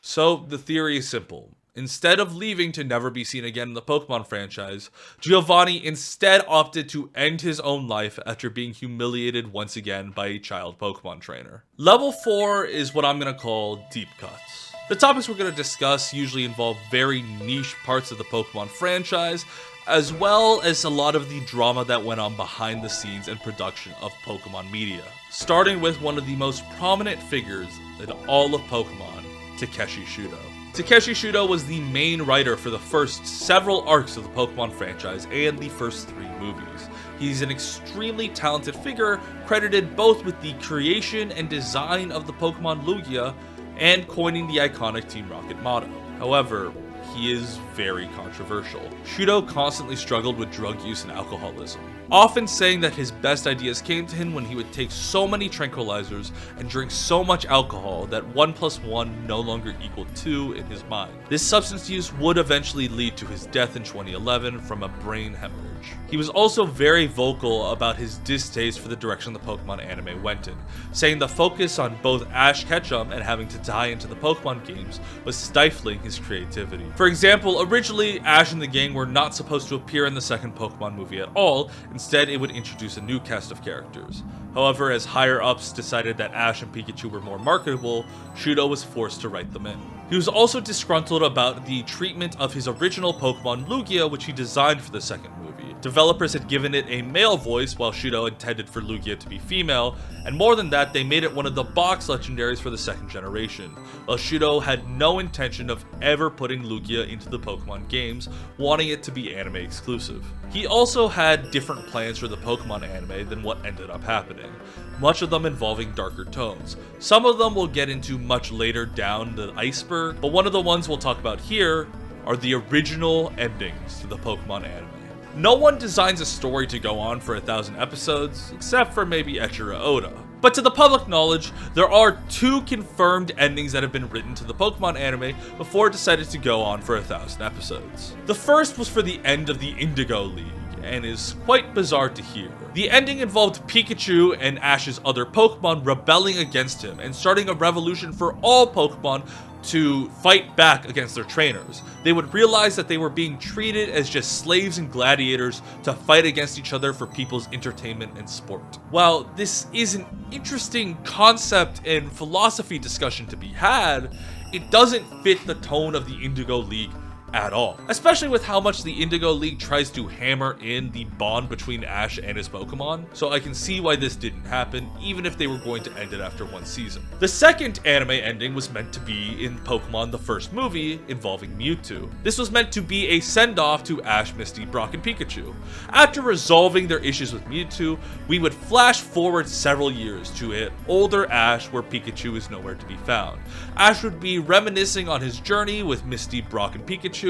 So the theory is simple. Instead of leaving to never be seen again in the Pokemon franchise, Giovanni instead opted to end his own life after being humiliated once again by a child Pokemon trainer. Level 4 is what I'm going to call deep cuts. The topics we're going to discuss usually involve very niche parts of the Pokemon franchise, as well as a lot of the drama that went on behind the scenes and production of Pokemon media. Starting with one of the most prominent figures in all of Pokemon, Takeshi Shudo. Takeshi Shudo was the main writer for the first several arcs of the Pokemon franchise and the first 3 movies. He's an extremely talented figure, credited both with the creation and design of the Pokemon Lugia and coining the iconic Team Rocket motto. However, he is very controversial. Shudo constantly struggled with drug use and alcoholism. often saying that his best ideas came to him when he would take so many tranquilizers and drink so much alcohol that 1 + 1 no longer equaled 2 in his mind. This substance use would eventually lead to his death in 2011 from a brain hemorrhage. He was also very vocal about his distaste for the direction the Pokemon anime went in, saying the focus on both Ash Ketchum and having to tie into the Pokemon games was stifling his creativity. For example, originally Ash and the gang were not supposed to appear in the second Pokemon movie at all. Instead, it would introduce a new cast of characters. However, as higher-ups decided that Ash and Pikachu were more marketable, Shudo was forced to write them in. He was also disgruntled about the treatment of his original Pokemon Lugia, which he designed for the second movie. Developers had given it a male voice, while Shudo intended for Lugia to be female, and more than that, they made it one of the box legendaries for the second generation, while Shudo had no intention of ever putting Lugia into the Pokemon games, wanting it to be anime exclusive. He also had different plans for the Pokemon anime than what ended up happening, much of them involving darker tones. Some of them we'll get into much later down the iceberg, but one of the ones we'll talk about here are the original endings to the Pokemon anime. No one designs a story to go on for 1,000 episodes, except for maybe Eiichiro Oda. But to the public knowledge, there are 2 confirmed endings that have been written to the Pokemon anime before it decided to go on for 1,000 episodes. The first was for the end of the Indigo League, and is quite bizarre to hear. The ending involved Pikachu and Ash's other Pokemon rebelling against him and starting a revolution for all Pokemon to fight back against their trainers. They would realize that they were being treated as just slaves and gladiators to fight against each other for people's entertainment and sport. While this is an interesting concept and philosophy discussion to be had, it doesn't fit the tone of the Indigo League at all. Especially with how much the Indigo League tries to hammer in the bond between Ash and his Pokemon, so I can see why this didn't happen, even if they were going to end it after 1 season. The second anime ending was meant to be in Pokemon the first movie, involving Mewtwo. This was meant to be a send-off to Ash, Misty, Brock, and Pikachu. After resolving their issues with Mewtwo, we would flash forward several years to an older Ash where Pikachu is nowhere to be found. Ash would be reminiscing on his journey with Misty, Brock, and Pikachu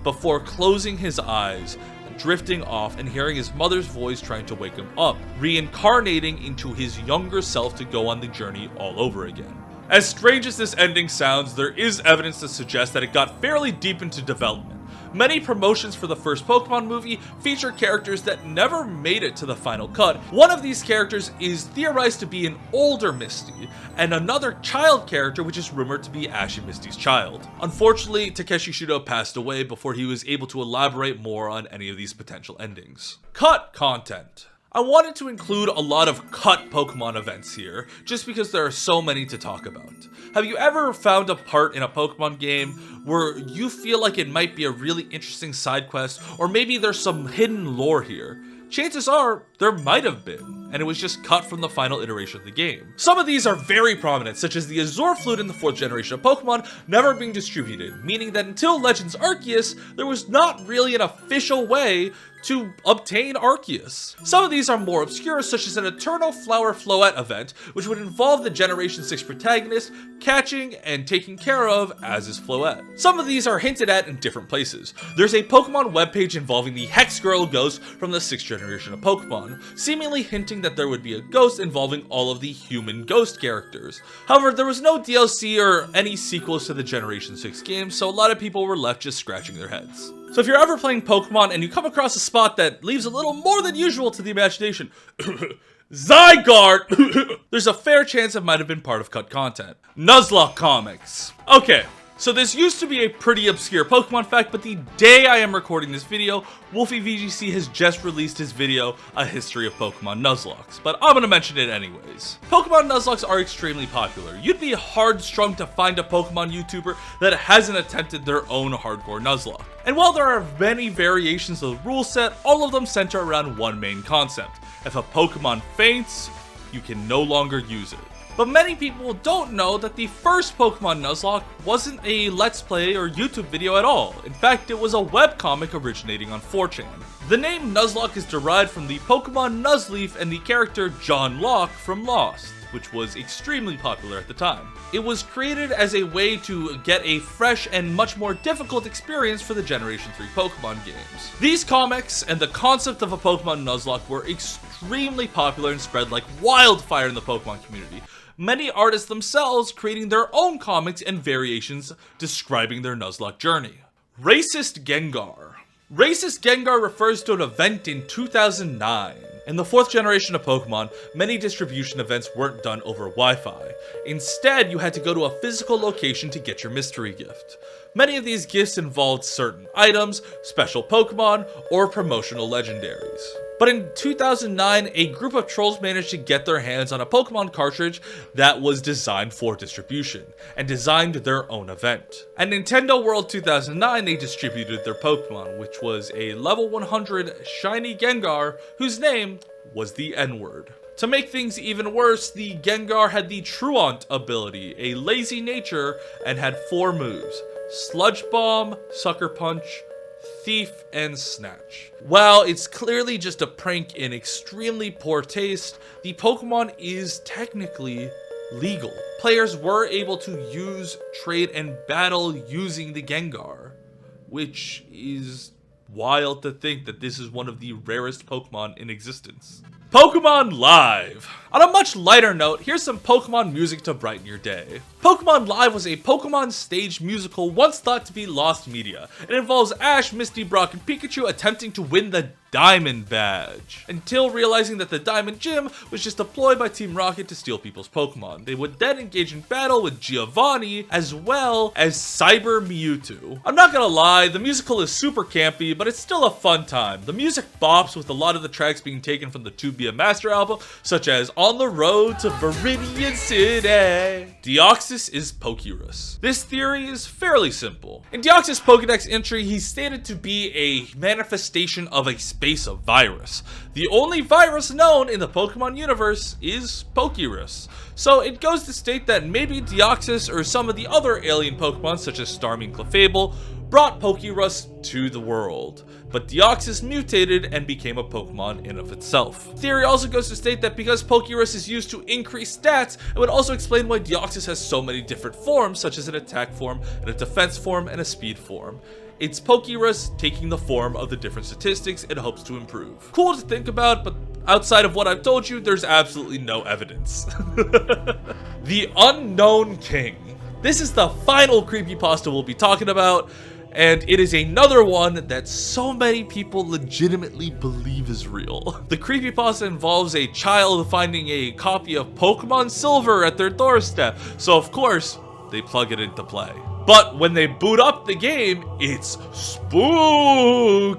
before closing his eyes, drifting off and hearing his mother's voice trying to wake him up, reincarnating into his younger self to go on the journey all over again. As strange as this ending sounds, there is evidence to suggest that it got fairly deep into development. Many promotions for the first Pokemon movie feature characters that never made it to the final cut. One of these characters is theorized to be an older Misty, and another child character which is rumored to be Ash and Misty's child. Unfortunately, Takeshi Shudo passed away before he was able to elaborate more on any of these potential endings. Cut content. I wanted to include a lot of cut Pokemon events here, just because there are so many to talk about. Have you ever found a part in a Pokemon game where you feel like it might be a really interesting side quest, or maybe there's some hidden lore here? Chances are, there might have been, and it was just cut from the final iteration of the game. Some of these are very prominent, such as the Azure Flute in the 4th generation of Pokemon never being distributed, meaning that until Legends Arceus, there was not really an official way to obtain Arceus. Some of these are more obscure, such as an Eternal Flower Floette event, which would involve the Generation 6 protagonist catching and taking care of as his Floette. Some of these are hinted at in different places. There's a Pokemon webpage involving the Hex Girl ghost from the 6th generation of Pokemon, seemingly hinting that there would be a ghost involving all of the human ghost characters. However, there was no DLC or any sequels to the Generation 6 games, so a lot of people were left just scratching their heads. So if you're ever playing Pokemon and you come across a spot that leaves a little more than usual to the imagination, Zygarde, there's a fair chance it might have been part of cut content. Nuzlocke comics. Okay, so this used to be a pretty obscure Pokemon fact, but the day I am recording this video, Wolfie VGC has just released his video, A History of Pokemon Nuzlocks, but I'm gonna mention it anyways. Pokemon Nuzlocks are extremely popular. You'd be hard-strung to find a Pokemon YouTuber that hasn't attempted their own hardcore Nuzlocke. And while there are many variations of the rule set, all of them center around one main concept. If a Pokemon faints, you can no longer use it. But many people don't know that the first Pokemon Nuzlocke wasn't a Let's Play or YouTube video at all. In fact, it was a webcomic originating on 4chan. The name Nuzlocke is derived from the Pokemon Nuzleaf and the character John Locke from Lost, which was extremely popular at the time. It was created as a way to get a fresh and much more difficult experience for the Generation 3 Pokemon games. These comics and the concept of a Pokemon Nuzlocke were extremely popular and spread like wildfire in the Pokemon community. Many artists themselves creating their own comics and variations describing their Nuzlocke journey. Racist Gengar. Racist Gengar refers to an event in 2009. In the 4th generation of Pokemon, many distribution events weren't done over Wi-Fi. Instead, you had to go to a physical location to get your mystery gift. Many of these gifts involved certain items, special Pokemon, or promotional legendaries. But in 2009, a group of trolls managed to get their hands on a Pokemon cartridge that was designed for distribution, and designed their own event. At Nintendo World 2009, they distributed their Pokemon, which was a level 100 shiny Gengar whose name was the N-word. To make things even worse, the Gengar had the Truant ability, a lazy nature, and had 4 moves: Sludge Bomb, Sucker Punch, Thief, and Snatch. While it's clearly just a prank in extremely poor taste, the Pokemon is technically legal. Players were able to use, trade, and battle using the Gengar, which is wild to think that this is one of the rarest Pokemon in existence. Pokemon Live! On a much lighter note, here's some Pokemon music to brighten your day. Pokemon Live was a Pokemon stage musical once thought to be lost media. It involves Ash, Misty, Brock, and Pikachu attempting to win the Diamond Badge, until realizing that the Diamond Gym was just a ploy by Team Rocket to steal people's Pokemon. They would then engage in battle with Giovanni, as well as Cyber Mewtwo. I'm not gonna lie, the musical is super campy, but it's still a fun time. The music bops, with a lot of the tracks being taken from the To Be a Master album, such as On the Road to Viridian City. Deoxys is Pokérus. This theory is fairly simple. In Deoxys' Pokedex entry, he's stated to be a manifestation of a space virus. The only virus known in the Pokemon universe is Pokérus. So it goes to state that maybe Deoxys or some of the other alien Pokemon such as Starmie and Clefable brought Pokérus to the world, but Deoxys mutated and became a Pokemon in of itself. Theory also goes to state that because Pokérus is used to increase stats, it would also explain why Deoxys has so many different forms, such as an attack form, and a defense form, and a speed form. It's Pokérus taking the form of the different statistics it hopes to improve. Cool to think about, but outside of what I've told you, there's absolutely no evidence. The Unknown King. This is the final creepypasta we'll be talking about, and it is another one that so many people legitimately believe is real. The creepypasta involves a child finding a copy of Pokemon Silver at their doorstep, so of course, they plug it into play. But when they boot up the game, it's spooky.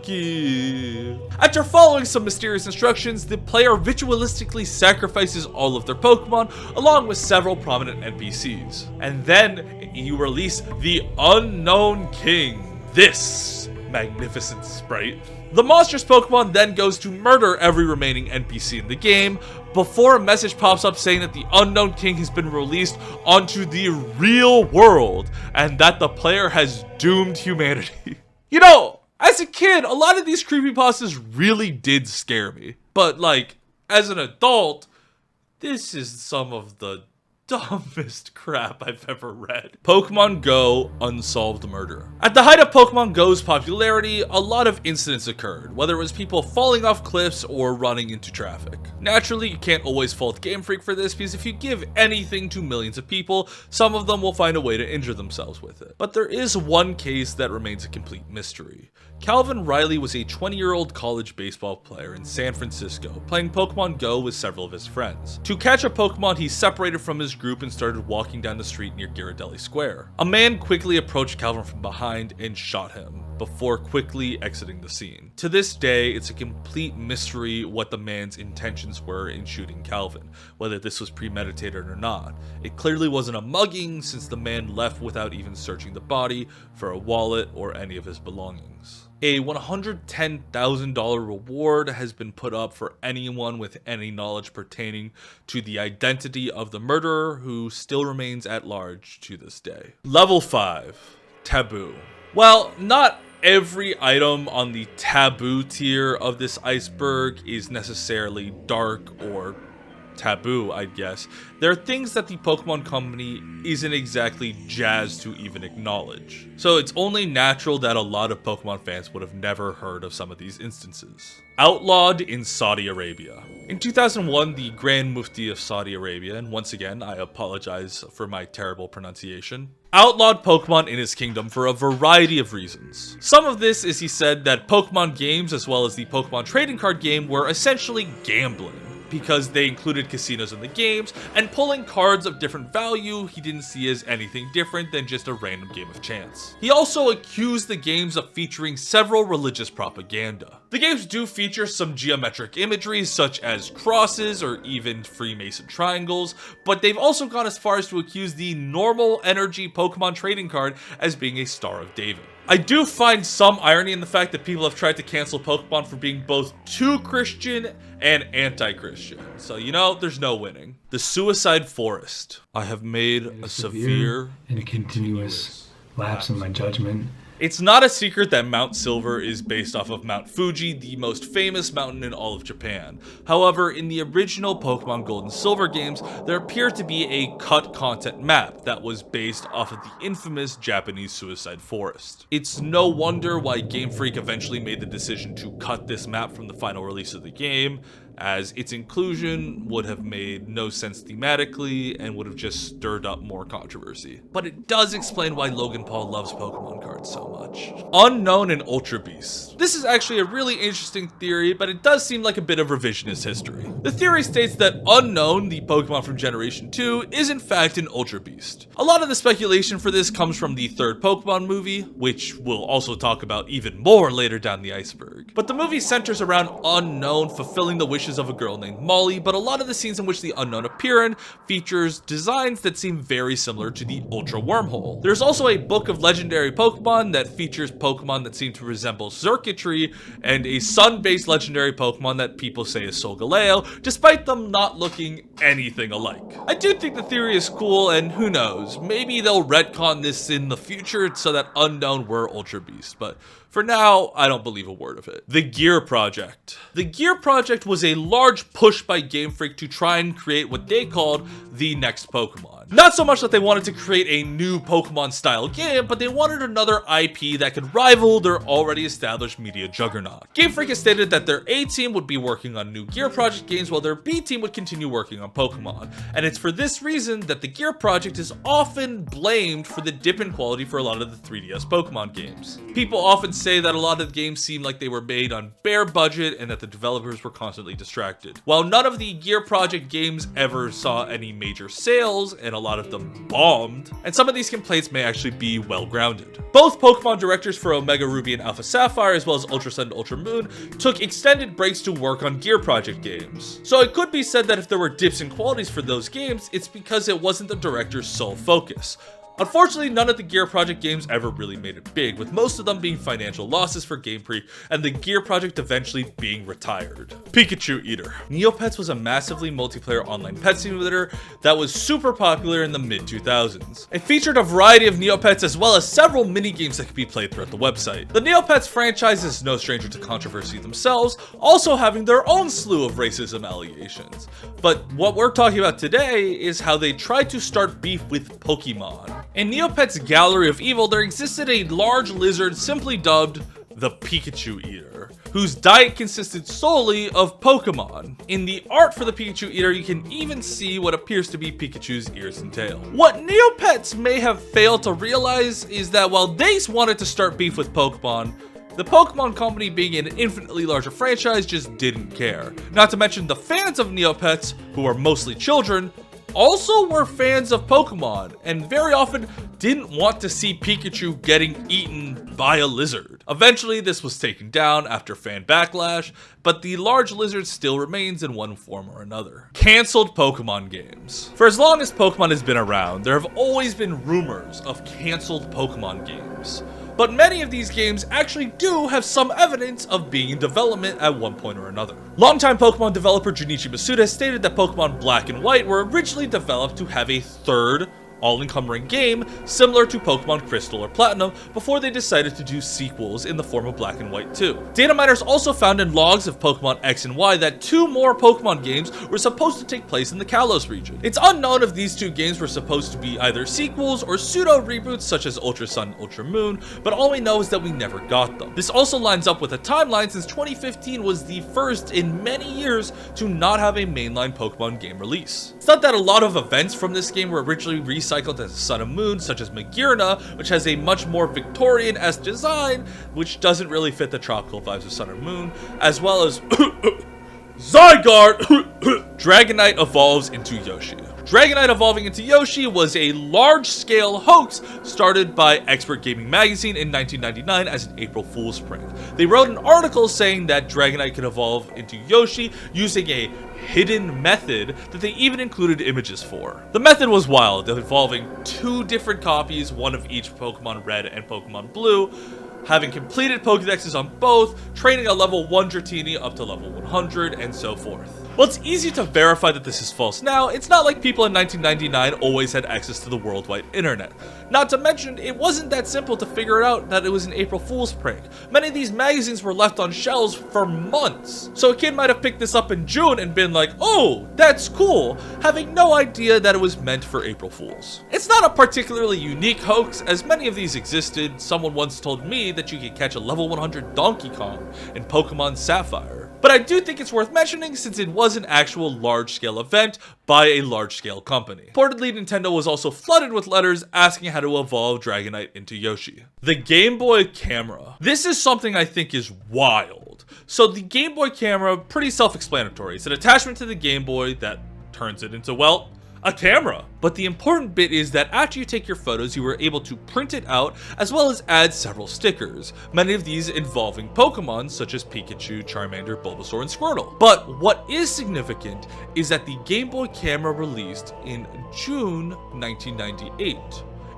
After following some mysterious instructions, the player ritualistically sacrifices all of their Pokemon, along with several prominent NPCs. And then you release the Unknown King, this magnificent sprite. The monstrous Pokemon then goes to murder every remaining NPC in the game, before a message pops up saying that the Unknown King has been released onto the real world, and that the player has doomed humanity. You know, as a kid, a lot of these creepypastas really did scare me. But like, as an adult, this is some of the dumbest crap I've ever read. Pokemon Go Unsolved Murder. At the height of Pokemon Go's popularity, a lot of incidents occurred, whether it was people falling off cliffs or running into traffic. Naturally, you can't always fault Game Freak for this, because if you give anything to millions of people, some of them will find a way to injure themselves with it. But there is one case that remains a complete mystery. Calvin Riley was a 20-year-old college baseball player in San Francisco, playing Pokemon Go with several of his friends. To catch a Pokemon, he separated from his group and started walking down the street near Ghirardelli Square. A man quickly approached Calvin from behind and shot him, before quickly exiting the scene. To this day, it's a complete mystery what the man's intentions were in shooting Calvin, whether this was premeditated or not. It clearly wasn't a mugging, since the man left without even searching the body for a wallet or any of his belongings. A $110,000 reward has been put up for anyone with any knowledge pertaining to the identity of the murderer, who still remains at large to this day. Level 5, Taboo. Well, not every item on the Taboo tier of this iceberg is necessarily dark or taboo, I guess. There are things that the Pokemon Company isn't exactly jazzed to even acknowledge. So it's only natural that a lot of Pokemon fans would have never heard of some of these instances. Outlawed in Saudi Arabia. In 2001, the Grand Mufti of Saudi Arabia, and once again, I apologize for my terrible pronunciation, outlawed Pokemon in his kingdom for a variety of reasons. Some of this is he said that Pokemon games, as well as the Pokemon trading card game, were essentially gambling, because they included casinos in the games, and pulling cards of different value he didn't see as anything different than just a random game of chance. He also accused the games of featuring several religious propaganda. The games do feature some geometric imagery such as crosses or even Freemason triangles, but they've also gone as far as to accuse the normal energy Pokemon trading card as being a Star of David. I do find some irony in the fact that people have tried to cancel Pokemon for being both too Christian and anti-Christian. So, you know, there's no winning. The Suicide Forest. I have made a severe and continuous lapse in my judgment. It's not a secret that Mount Silver is based off of Mount Fuji, the most famous mountain in all of Japan. However, in the original Pokemon Gold and Silver games, there appeared to be a cut content map that was based off of the infamous Japanese Suicide Forest. It's no wonder why Game Freak eventually made the decision to cut this map from the final release of the game, as its inclusion would have made no sense thematically and would have just stirred up more controversy. But it does explain why Logan Paul loves Pokemon cards so much. Unknown and Ultra Beasts. This is actually a really interesting theory, but it does seem like a bit of revisionist history. The theory states that Unknown, the Pokemon from Generation 2, is in fact an Ultra Beast. A lot of the speculation for this comes from the third Pokemon movie, which we'll also talk about even more later down the iceberg. But the movie centers around Unknown fulfilling the wishes of a girl named Molly, but a lot of the scenes in which the Unknown appear in features designs that seem very similar to the Ultra Wormhole. There's also a book of legendary Pokemon that features Pokemon that seem to resemble Circuitry, and a sun-based legendary Pokemon that people say is Solgaleo, despite them not looking anything alike. I do think the theory is cool, and who knows, maybe they'll retcon this in the future so that Unknown were Ultra Beast, but for now, I don't believe a word of it. The Gear Project. The Gear Project was a large push by Game Freak to try and create what they called the next Pokemon. Not so much that they wanted to create a new Pokemon-style game, but they wanted another IP that could rival their already established media juggernaut. Game Freak has stated that their A team would be working on new Gear Project games while their B team would continue working on Pokemon. And it's for this reason that the Gear Project is often blamed for the dip in quality for a lot of the 3DS Pokemon games. People often say that a lot of the games seem like they were made on bare budget and that the developers were constantly distracted. While none of the Gear Project games ever saw any major sales, and a lot of them bombed, and some of these complaints may actually be well grounded. Both Pokemon directors for Omega Ruby and Alpha Sapphire, as well as Ultra Sun and Ultra Moon, took extended breaks to work on Gear Project games. So it could be said that if there were dips in qualities for those games, it's because it wasn't the director's sole focus. Unfortunately, none of the Gear Project games ever really made it big, with most of them being financial losses for Game Freak, and the Gear Project eventually being retired. Pikachu Eater. Neopets was a massively multiplayer online pet simulator that was super popular in the mid-2000s. It featured a variety of Neopets as well as several mini-games that could be played throughout the website. The Neopets franchise is no stranger to controversy themselves, also having their own slew of racism allegations. But what we're talking about today is how they tried to start beef with Pokemon. In Neopets' Gallery of Evil, there existed a large lizard simply dubbed the Pikachu Eater, whose diet consisted solely of Pokemon. In the art for the Pikachu Eater, you can even see what appears to be Pikachu's ears and tail. What Neopets may have failed to realize is that while they wanted to start beef with Pokemon, the Pokemon Company, being an infinitely larger franchise, just didn't care. Not to mention the fans of Neopets, who are mostly children, also were fans of Pokemon, and very often didn't want to see Pikachu getting eaten by a lizard. Eventually, this was taken down after fan backlash, but the large lizard still remains in one form or another. Cancelled Pokemon games. For as long as Pokemon has been around, there have always been rumors of cancelled Pokemon games. but many of these games actually do have some evidence of being in development at one point or another. Longtime Pokemon developer Junichi Masuda has stated that Pokemon Black and White were originally developed to have a third all-encompassing game similar to Pokemon Crystal or Platinum before they decided to do sequels in the form of Black and White 2. Data miners also found in logs of Pokemon X and Y that 2 more Pokemon games were supposed to take place in the Kalos region. It's unknown if these 2 games were supposed to be either sequels or pseudo-reboots such as Ultra Sun and Ultra Moon, but all we know is that we never got them. This also lines up with a timeline since 2015 was the first in many years to not have a mainline Pokemon game release. It's not that a lot of events from this game were originally recycled as Sun and Moon, such as Magirna, which has a much more Victorian-esque design, which doesn't really fit the tropical vibes of Sun and Moon, as well as Zygarde. Dragonite evolves into Yoshi. Dragonite evolving into Yoshi was a large-scale hoax started by Expert Gaming Magazine in 1999 as an April Fool's prank. They wrote an article saying that Dragonite could evolve into Yoshi using a hidden method that they even included images for. The method was wild, involving 2 different copies, one of each Pokemon Red and Pokemon Blue, having completed Pokédexes on both, training a level 1 Dratini up to level 100, and so forth. While it's easy to verify that this is false now, it's not like people in 1999 always had access to the worldwide internet. Not to mention, it wasn't that simple to figure out that it was an April Fool's prank. Many of these magazines were left on shelves for months, so a kid might have picked this up in June and been like, oh, that's cool, having no idea that it was meant for April Fools. It's not a particularly unique hoax, as many of these existed. Someone once told me that you could catch a level 100 Donkey Kong in Pokemon Sapphire. But I do think it's worth mentioning since it was an actual large-scale event by a large-scale company. Reportedly, Nintendo was also flooded with letters asking how to evolve Dragonite into Yoshi. The Game Boy camera. This is something I think is wild. So the Game Boy camera, pretty self-explanatory. It's an attachment to the Game Boy that turns it into, well, a camera. But the important bit is that after you take your photos, you were able to print it out as well as add several stickers, many of these involving Pokemon such as Pikachu, Charmander, Bulbasaur, and Squirtle. But what is significant is that the Game Boy camera released in June 1998,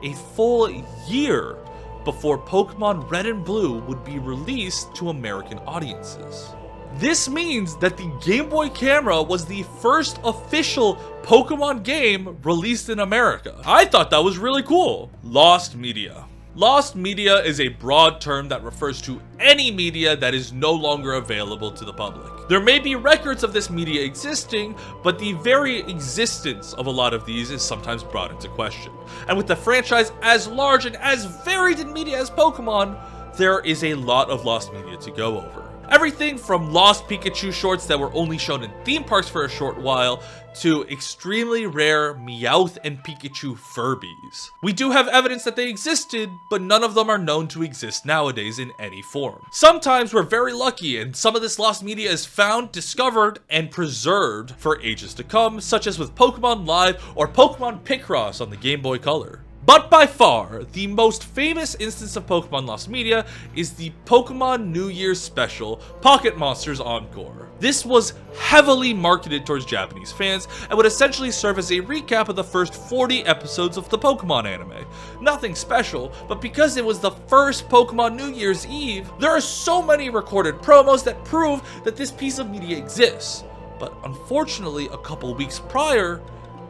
a full year before Pokemon Red and Blue would be released to American audiences. This means that the Game Boy camera was the first official Pokemon game released in America. I thought that was really cool. Lost media. Lost media is a broad term that refers to any media that is no longer available to the public. There may be records of this media existing, but the very existence of a lot of these is sometimes brought into question. And with the franchise as large and as varied in media as Pokemon, there is a lot of lost media to go over. Everything from lost Pikachu shorts that were only shown in theme parks for a short while to extremely rare Meowth and Pikachu Furbies. We do have evidence that they existed, but none of them are known to exist nowadays in any form. Sometimes we're very lucky and some of this lost media is found, discovered, and preserved for ages to come, such as with Pokemon Live or Pokemon Picross on the Game Boy Color. But by far, the most famous instance of Pokemon Lost Media is the Pokemon New Year's Special Pocket Monsters Encore. This was heavily marketed towards Japanese fans and would essentially serve as a recap of the first 40 episodes of the Pokemon anime. Nothing special, but because it was the first Pokemon New Year's Eve, there are so many recorded promos that prove that this piece of media exists. But unfortunately, a couple weeks prior,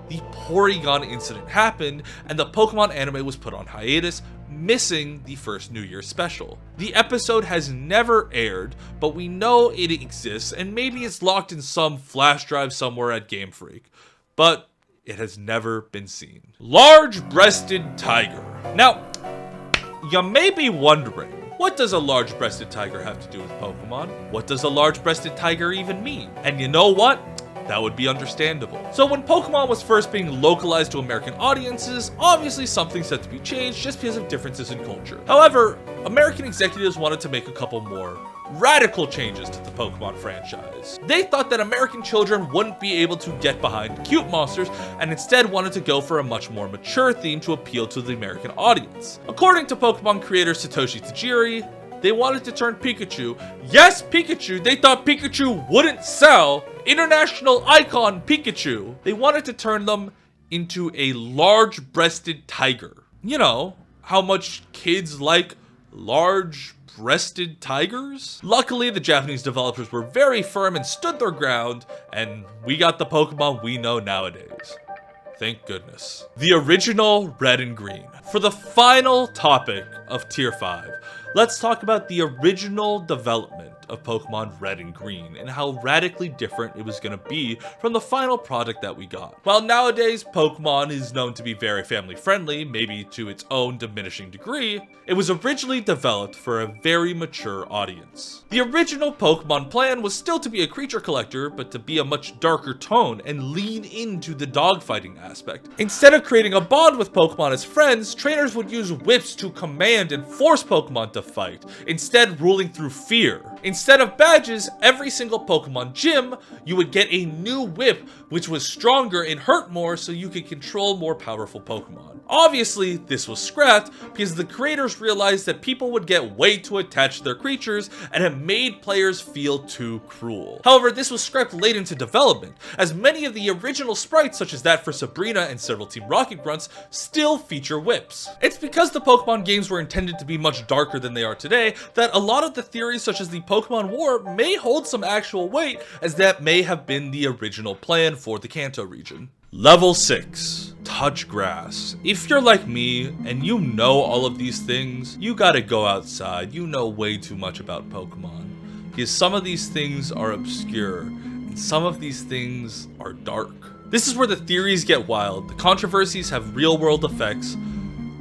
the Porygon incident happened and the Pokemon anime was put on hiatus, missing the first New Year's special. The episode has never aired, but we know it exists and maybe it's locked in some flash drive somewhere at Game Freak, but it has never been seen. Large-breasted tiger. Now, you may be wondering, what does a large-breasted tiger have to do with Pokemon? What does a large-breasted tiger even mean? And you know what? That would be understandable. So when Pokemon was first being localized to American audiences, obviously something had to be changed just because of differences in culture. However, American executives wanted to make a couple more radical changes to the Pokemon franchise. They thought that American children wouldn't be able to get behind cute monsters and instead wanted to go for a much more mature theme to appeal to the American audience. According to Pokemon creator Satoshi Tajiri, they wanted to turn Pikachu, yes Pikachu, they thought Pikachu wouldn't sell, international icon Pikachu, they wanted to turn them into a large-breasted tiger. You know, how much kids like large-breasted tigers? Luckily, the Japanese developers were very firm and stood their ground, and we got the Pokemon we know nowadays. Thank goodness. The original red and green. For the final topic of Tier 5, let's talk about the original development of Pokemon Red and Green and how radically different it was going to be from the final product that we got. While nowadays Pokemon is known to be very family friendly, maybe to its own diminishing degree, it was originally developed for a very mature audience. The original Pokemon plan was still to be a creature collector, but to be a much darker tone and lean into the dogfighting aspect. Instead of creating a bond with Pokemon as friends, trainers would use whips to command and force Pokemon to fight, instead ruling through fear. Instead of badges, every single Pokemon gym, you would get a new whip which was stronger and hurt more so you could control more powerful Pokemon. Obviously, this was scrapped because the creators realized that people would get way too attached to their creatures and it made players feel too cruel. However, this was scrapped late into development, as many of the original sprites such as that for Sabrina and several Team Rocket grunts still feature whips. It's because the Pokemon games were intended to be much darker than they are today that a lot of the theories such as the Pokemon War may hold some actual weight, as that may have been the original plan for the Kanto region. Level 6. Touch grass. If you're like me and you know all of these things, you gotta go outside. You know way too much about Pokemon. Because some of these things are obscure and some of these things are dark. This is where the theories get wild, the controversies have real world effects,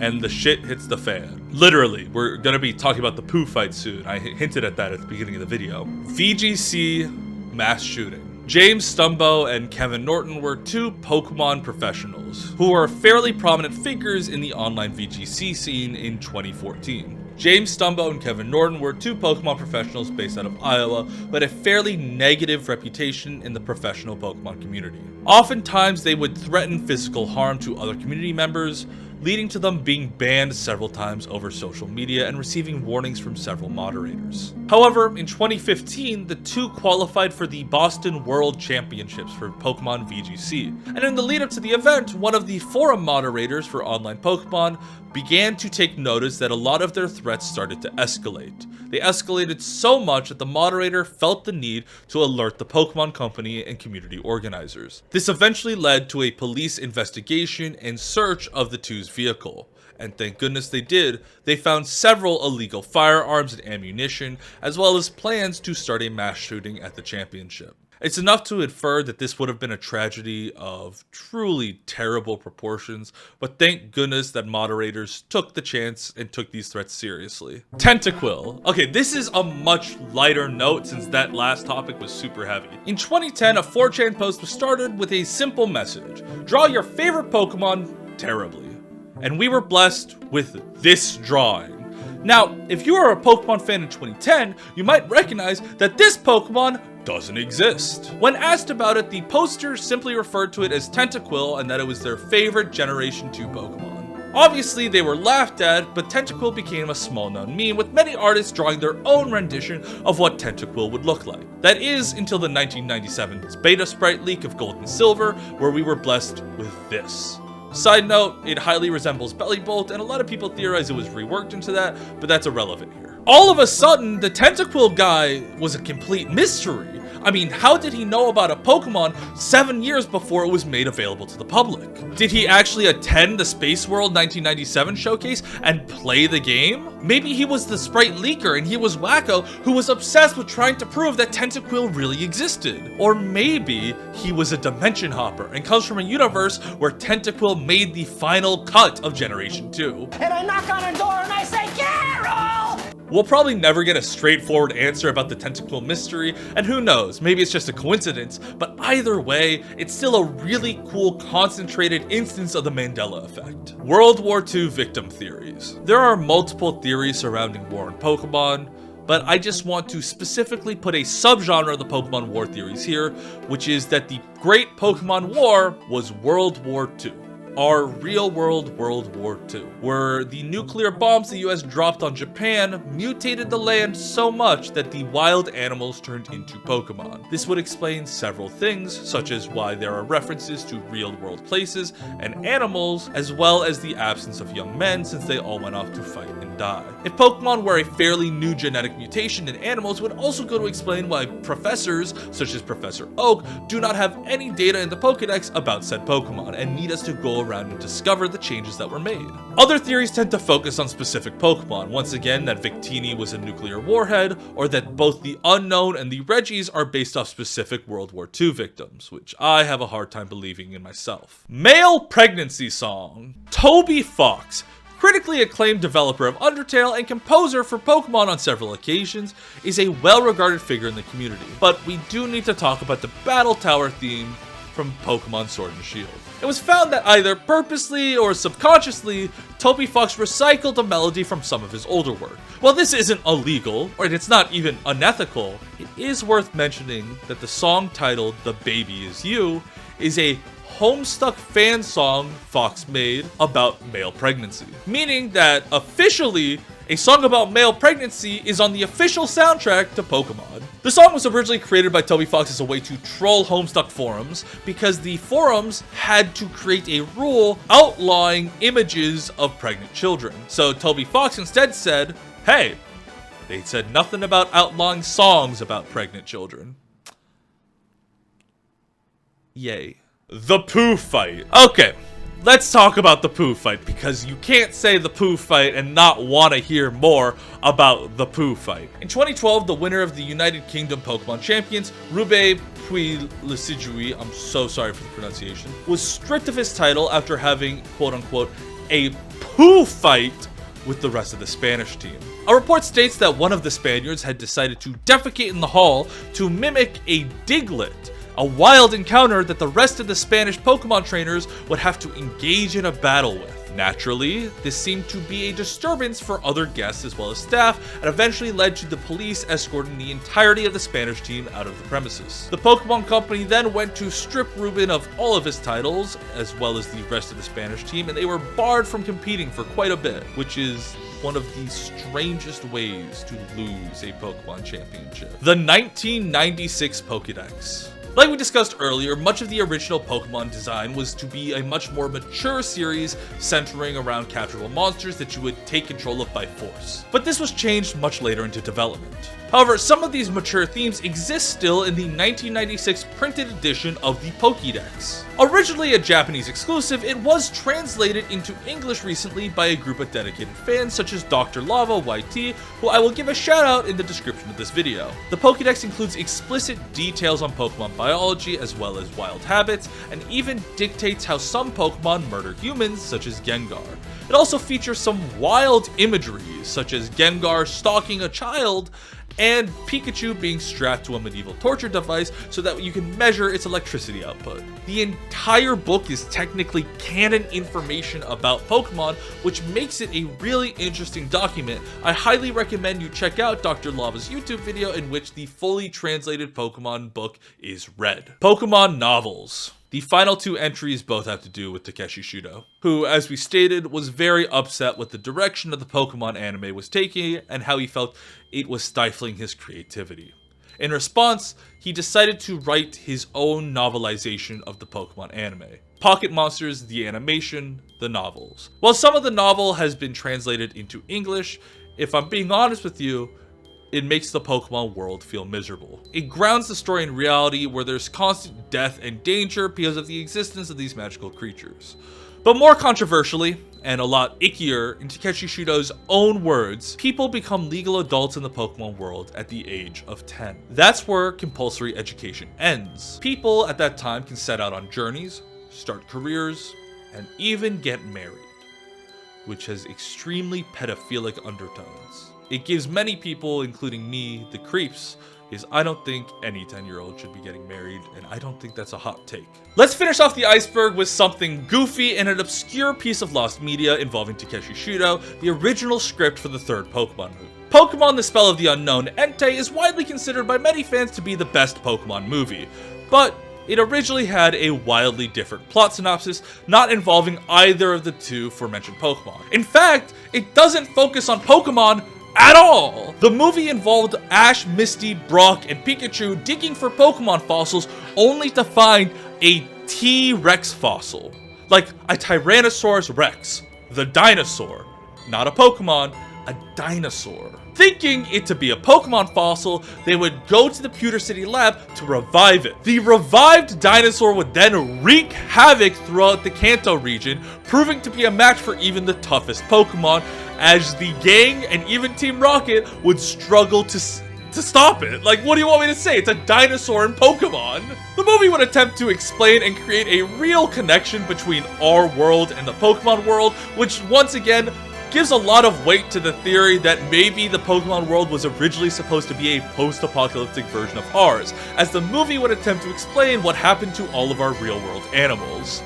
and the shit hits the fan. Literally, we're gonna be talking about the poo fight soon. I hinted at that at the beginning of the video. VGC mass shooting. James Stumbo and Kevin Norton were two Pokemon professionals who are fairly prominent figures in the online VGC scene in 2014. James Stumbo and Kevin Norton were two Pokemon professionals based out of Iowa, but a fairly negative reputation in the professional Pokemon community. Oftentimes, they would threaten physical harm to other community members, leading to them being banned several times over social media and receiving warnings from several moderators. However, in 2015, the two qualified for the Boston World Championships for Pokemon VGC, and in the lead up to the event, one of the forum moderators for online Pokemon began to take notice that a lot of their threats started to escalate. They escalated so much that the moderator felt the need to alert the Pokemon Company and community organizers. This eventually led to a police investigation and search of the two's vehicle. And thank goodness they did. They found several illegal firearms and ammunition, as well as plans to start a mass shooting at the championship. It's enough to infer that this would have been a tragedy of truly terrible proportions, but thank goodness that moderators took the chance and took these threats seriously. Tentaquill. Okay, this is a much lighter note since that last topic was super heavy. In 2010, a 4chan post was started with a simple message: draw your favorite Pokemon terribly. And we were blessed with this drawing. Now, if you are a Pokemon fan in 2010, you might recognize that this Pokemon doesn't exist. When asked about it, the poster simply referred to it as Tentaquill and that it was their favorite Generation 2 Pokemon. Obviously, they were laughed at, but Tentaquill became a small-known meme, with many artists drawing their own rendition of what Tentaquill would look like. That is, until the 1997 beta sprite leak of Gold and Silver, where we were blessed with this. Side note, it highly resembles Bellibolt, and a lot of people theorize it was reworked into that, but that's irrelevant here. All of a sudden, the Tentaquill guy was a complete mystery. I mean, how did he know about a Pokemon 7 years before it was made available to the public? Did he actually attend the Space World 1997 showcase and play the game? Maybe he was the sprite leaker and he was Wacko who was obsessed with trying to prove that Tentaquill really existed. Or maybe he was a dimension hopper and comes from a universe where Tentaquill made the final cut of Generation 2. And I knock on a door and I say, Carol! We'll probably never get a straightforward answer about the Tentaquill mystery, and who knows, maybe it's just a coincidence, but either way, it's still a really cool concentrated instance of the Mandela effect. World War II victim theories. There are multiple theories surrounding war and Pokemon, but I just want to specifically put a subgenre of the Pokemon War theories here, which is that the Great Pokemon War was World War II. are real-world World War II, where the nuclear bombs the US dropped on Japan mutated the land so much that the wild animals turned into Pokemon. This would explain several things, such as why there are references to real-world places and animals, as well as the absence of young men since they all went off to fight and die. If Pokemon were a fairly new genetic mutation in animals, it would also go to explain why professors, such as Professor Oak, do not have any data in the Pokedex about said Pokemon and need us to go around and discover the changes that were made. Other theories tend to focus on specific Pokemon, once again that Victini was a nuclear warhead, or that both the Unknown and the Reggies are based off specific World War II victims, which I have a hard time believing in myself. Male pregnancy song. Toby Fox, critically acclaimed developer of Undertale and composer for Pokemon on several occasions, is a well-regarded figure in the community. But we do need to talk about the Battle Tower theme from Pokemon Sword and Shield. It was found that either purposely or subconsciously, Toby Fox recycled a melody from some of his older work. While this isn't illegal, or it's not even unethical, it is worth mentioning that the song titled The Baby Is You is a Homestuck fan song Fox made about male pregnancy. Meaning that officially, a song about male pregnancy is on the official soundtrack to Pokemon. The song was originally created by Toby Fox as a way to troll Homestuck forums because the forums had to create a rule outlawing images of pregnant children. So Toby Fox instead said, hey, they said nothing about outlawing songs about pregnant children. Yay. The Pooh fight. Okay, let's talk about the Pooh fight, because you can't say the Pooh fight and not want to hear more about the Pooh fight. In 2012, the winner of the United Kingdom Pokemon Champions, Rube Puilesigui, I'm so sorry for the pronunciation, was stripped of his title after having, quote-unquote, a Pooh fight with the rest of the Spanish team. A report states that one of the Spaniards had decided to defecate in the hall to mimic a Diglett, a wild encounter that the rest of the Spanish Pokemon trainers would have to engage in a battle with. Naturally, this seemed to be a disturbance for other guests as well as staff, and eventually led to the police escorting the entirety of the Spanish team out of the premises. The Pokemon Company then went to strip Ruben of all of his titles, as well as the rest of the Spanish team, and they were barred from competing for quite a bit, which is one of the strangest ways to lose a Pokemon championship. The 1996 Pokédex. Like we discussed earlier, much of the original Pokemon design was to be a much more mature series centering around capturable monsters that you would take control of by force. But this was changed much later into development. However, some of these mature themes exist still in the 1996 printed edition of the Pokédex. Originally a Japanese exclusive, it was translated into English recently by a group of dedicated fans such as Dr. Lava YT, who I will give a shout out in the description of this video. The Pokédex includes explicit details on Pokemon biology as well as wild habits, and even dictates how some Pokemon murder humans, such as Gengar. It also features some wild imagery, such as Gengar stalking a child, and Pikachu being strapped to a medieval torture device so that you can measure its electricity output. The entire book is technically canon information about Pokemon, which makes it a really interesting document. I highly recommend you check out Dr. Lava's YouTube video in which the fully translated Pokemon book is read. Pokemon novels. The final two entries both have to do with Takeshi Shudo, who, as we stated, was very upset with the direction that the Pokemon anime was taking and how he felt it was stifling his creativity. In response, he decided to write his own novelization of the Pokemon anime. Pocket Monsters, the animation, the novels. While some of the novel has been translated into English, if I'm being honest with you, it makes the Pokemon world feel miserable. It grounds the story in reality where there's constant death and danger because of the existence of these magical creatures. But more controversially, and a lot ickier, in Takeshi Shudo's own words, people become legal adults in the Pokemon world at the age of 10. That's where compulsory education ends. People at that time can set out on journeys, start careers, and even get married, which has extremely pedophilic undertones. It gives many people, including me, the creeps, because I don't think any 10-year-old should be getting married, and I don't think that's a hot take. Let's finish off the iceberg with something goofy and an obscure piece of lost media involving Takeshi Shudo, the original script for the third Pokemon movie. Pokemon The Spell of the Unknown Entei is widely considered by many fans to be the best Pokemon movie, but It originally had a wildly different plot synopsis, not involving either of the two aforementioned Pokemon. In fact, it doesn't focus on Pokemon at all! The movie involved Ash, Misty, Brock, and Pikachu digging for Pokemon fossils only to find a T-Rex fossil. Like a Tyrannosaurus Rex, the dinosaur. Not a Pokemon, a dinosaur. Thinking it to be a Pokemon fossil, they would go to the Pewter City lab to revive it. The revived dinosaur would then wreak havoc throughout the Kanto region, proving to be a match for even the toughest Pokemon, as the gang and even Team Rocket would struggle to stop it. Like, what do you want me to say? It's a dinosaur in Pokemon. The movie would attempt to explain and create a real connection between our world and the Pokemon world, which once again gives a lot of weight to the theory that maybe the Pokemon world was originally supposed to be a post-apocalyptic version of ours, as the movie would attempt to explain what happened to all of our real-world animals.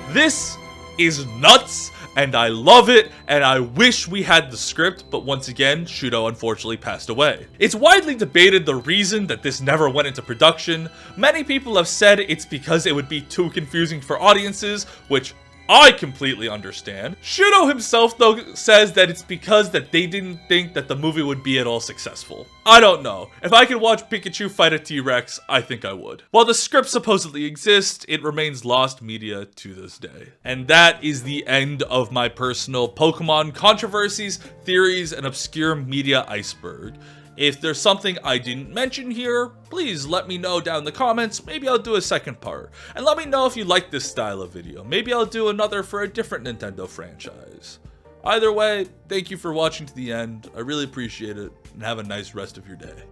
This is nuts, and I love it, and I wish we had the script, but once again, Shudo unfortunately passed away. It's widely debated the reason that this never went into production. Many people have said it's because it would be too confusing for audiences, which I completely understand. Shudo himself, though, says that it's because that they didn't think that the movie would be at all successful. I don't know. If I could watch Pikachu fight a T-Rex, I think I would. While the script supposedly exists, it remains lost media to this day. And that is the end of my personal Pokemon controversies, theories, and obscure media iceberg. If there's something I didn't mention here, please let me know down in the comments. Maybe I'll do a second part. And let me know if you like this style of video. Maybe I'll do another for a different Nintendo franchise. Either way, thank you for watching to the end. I really appreciate it, and have a nice rest of your day.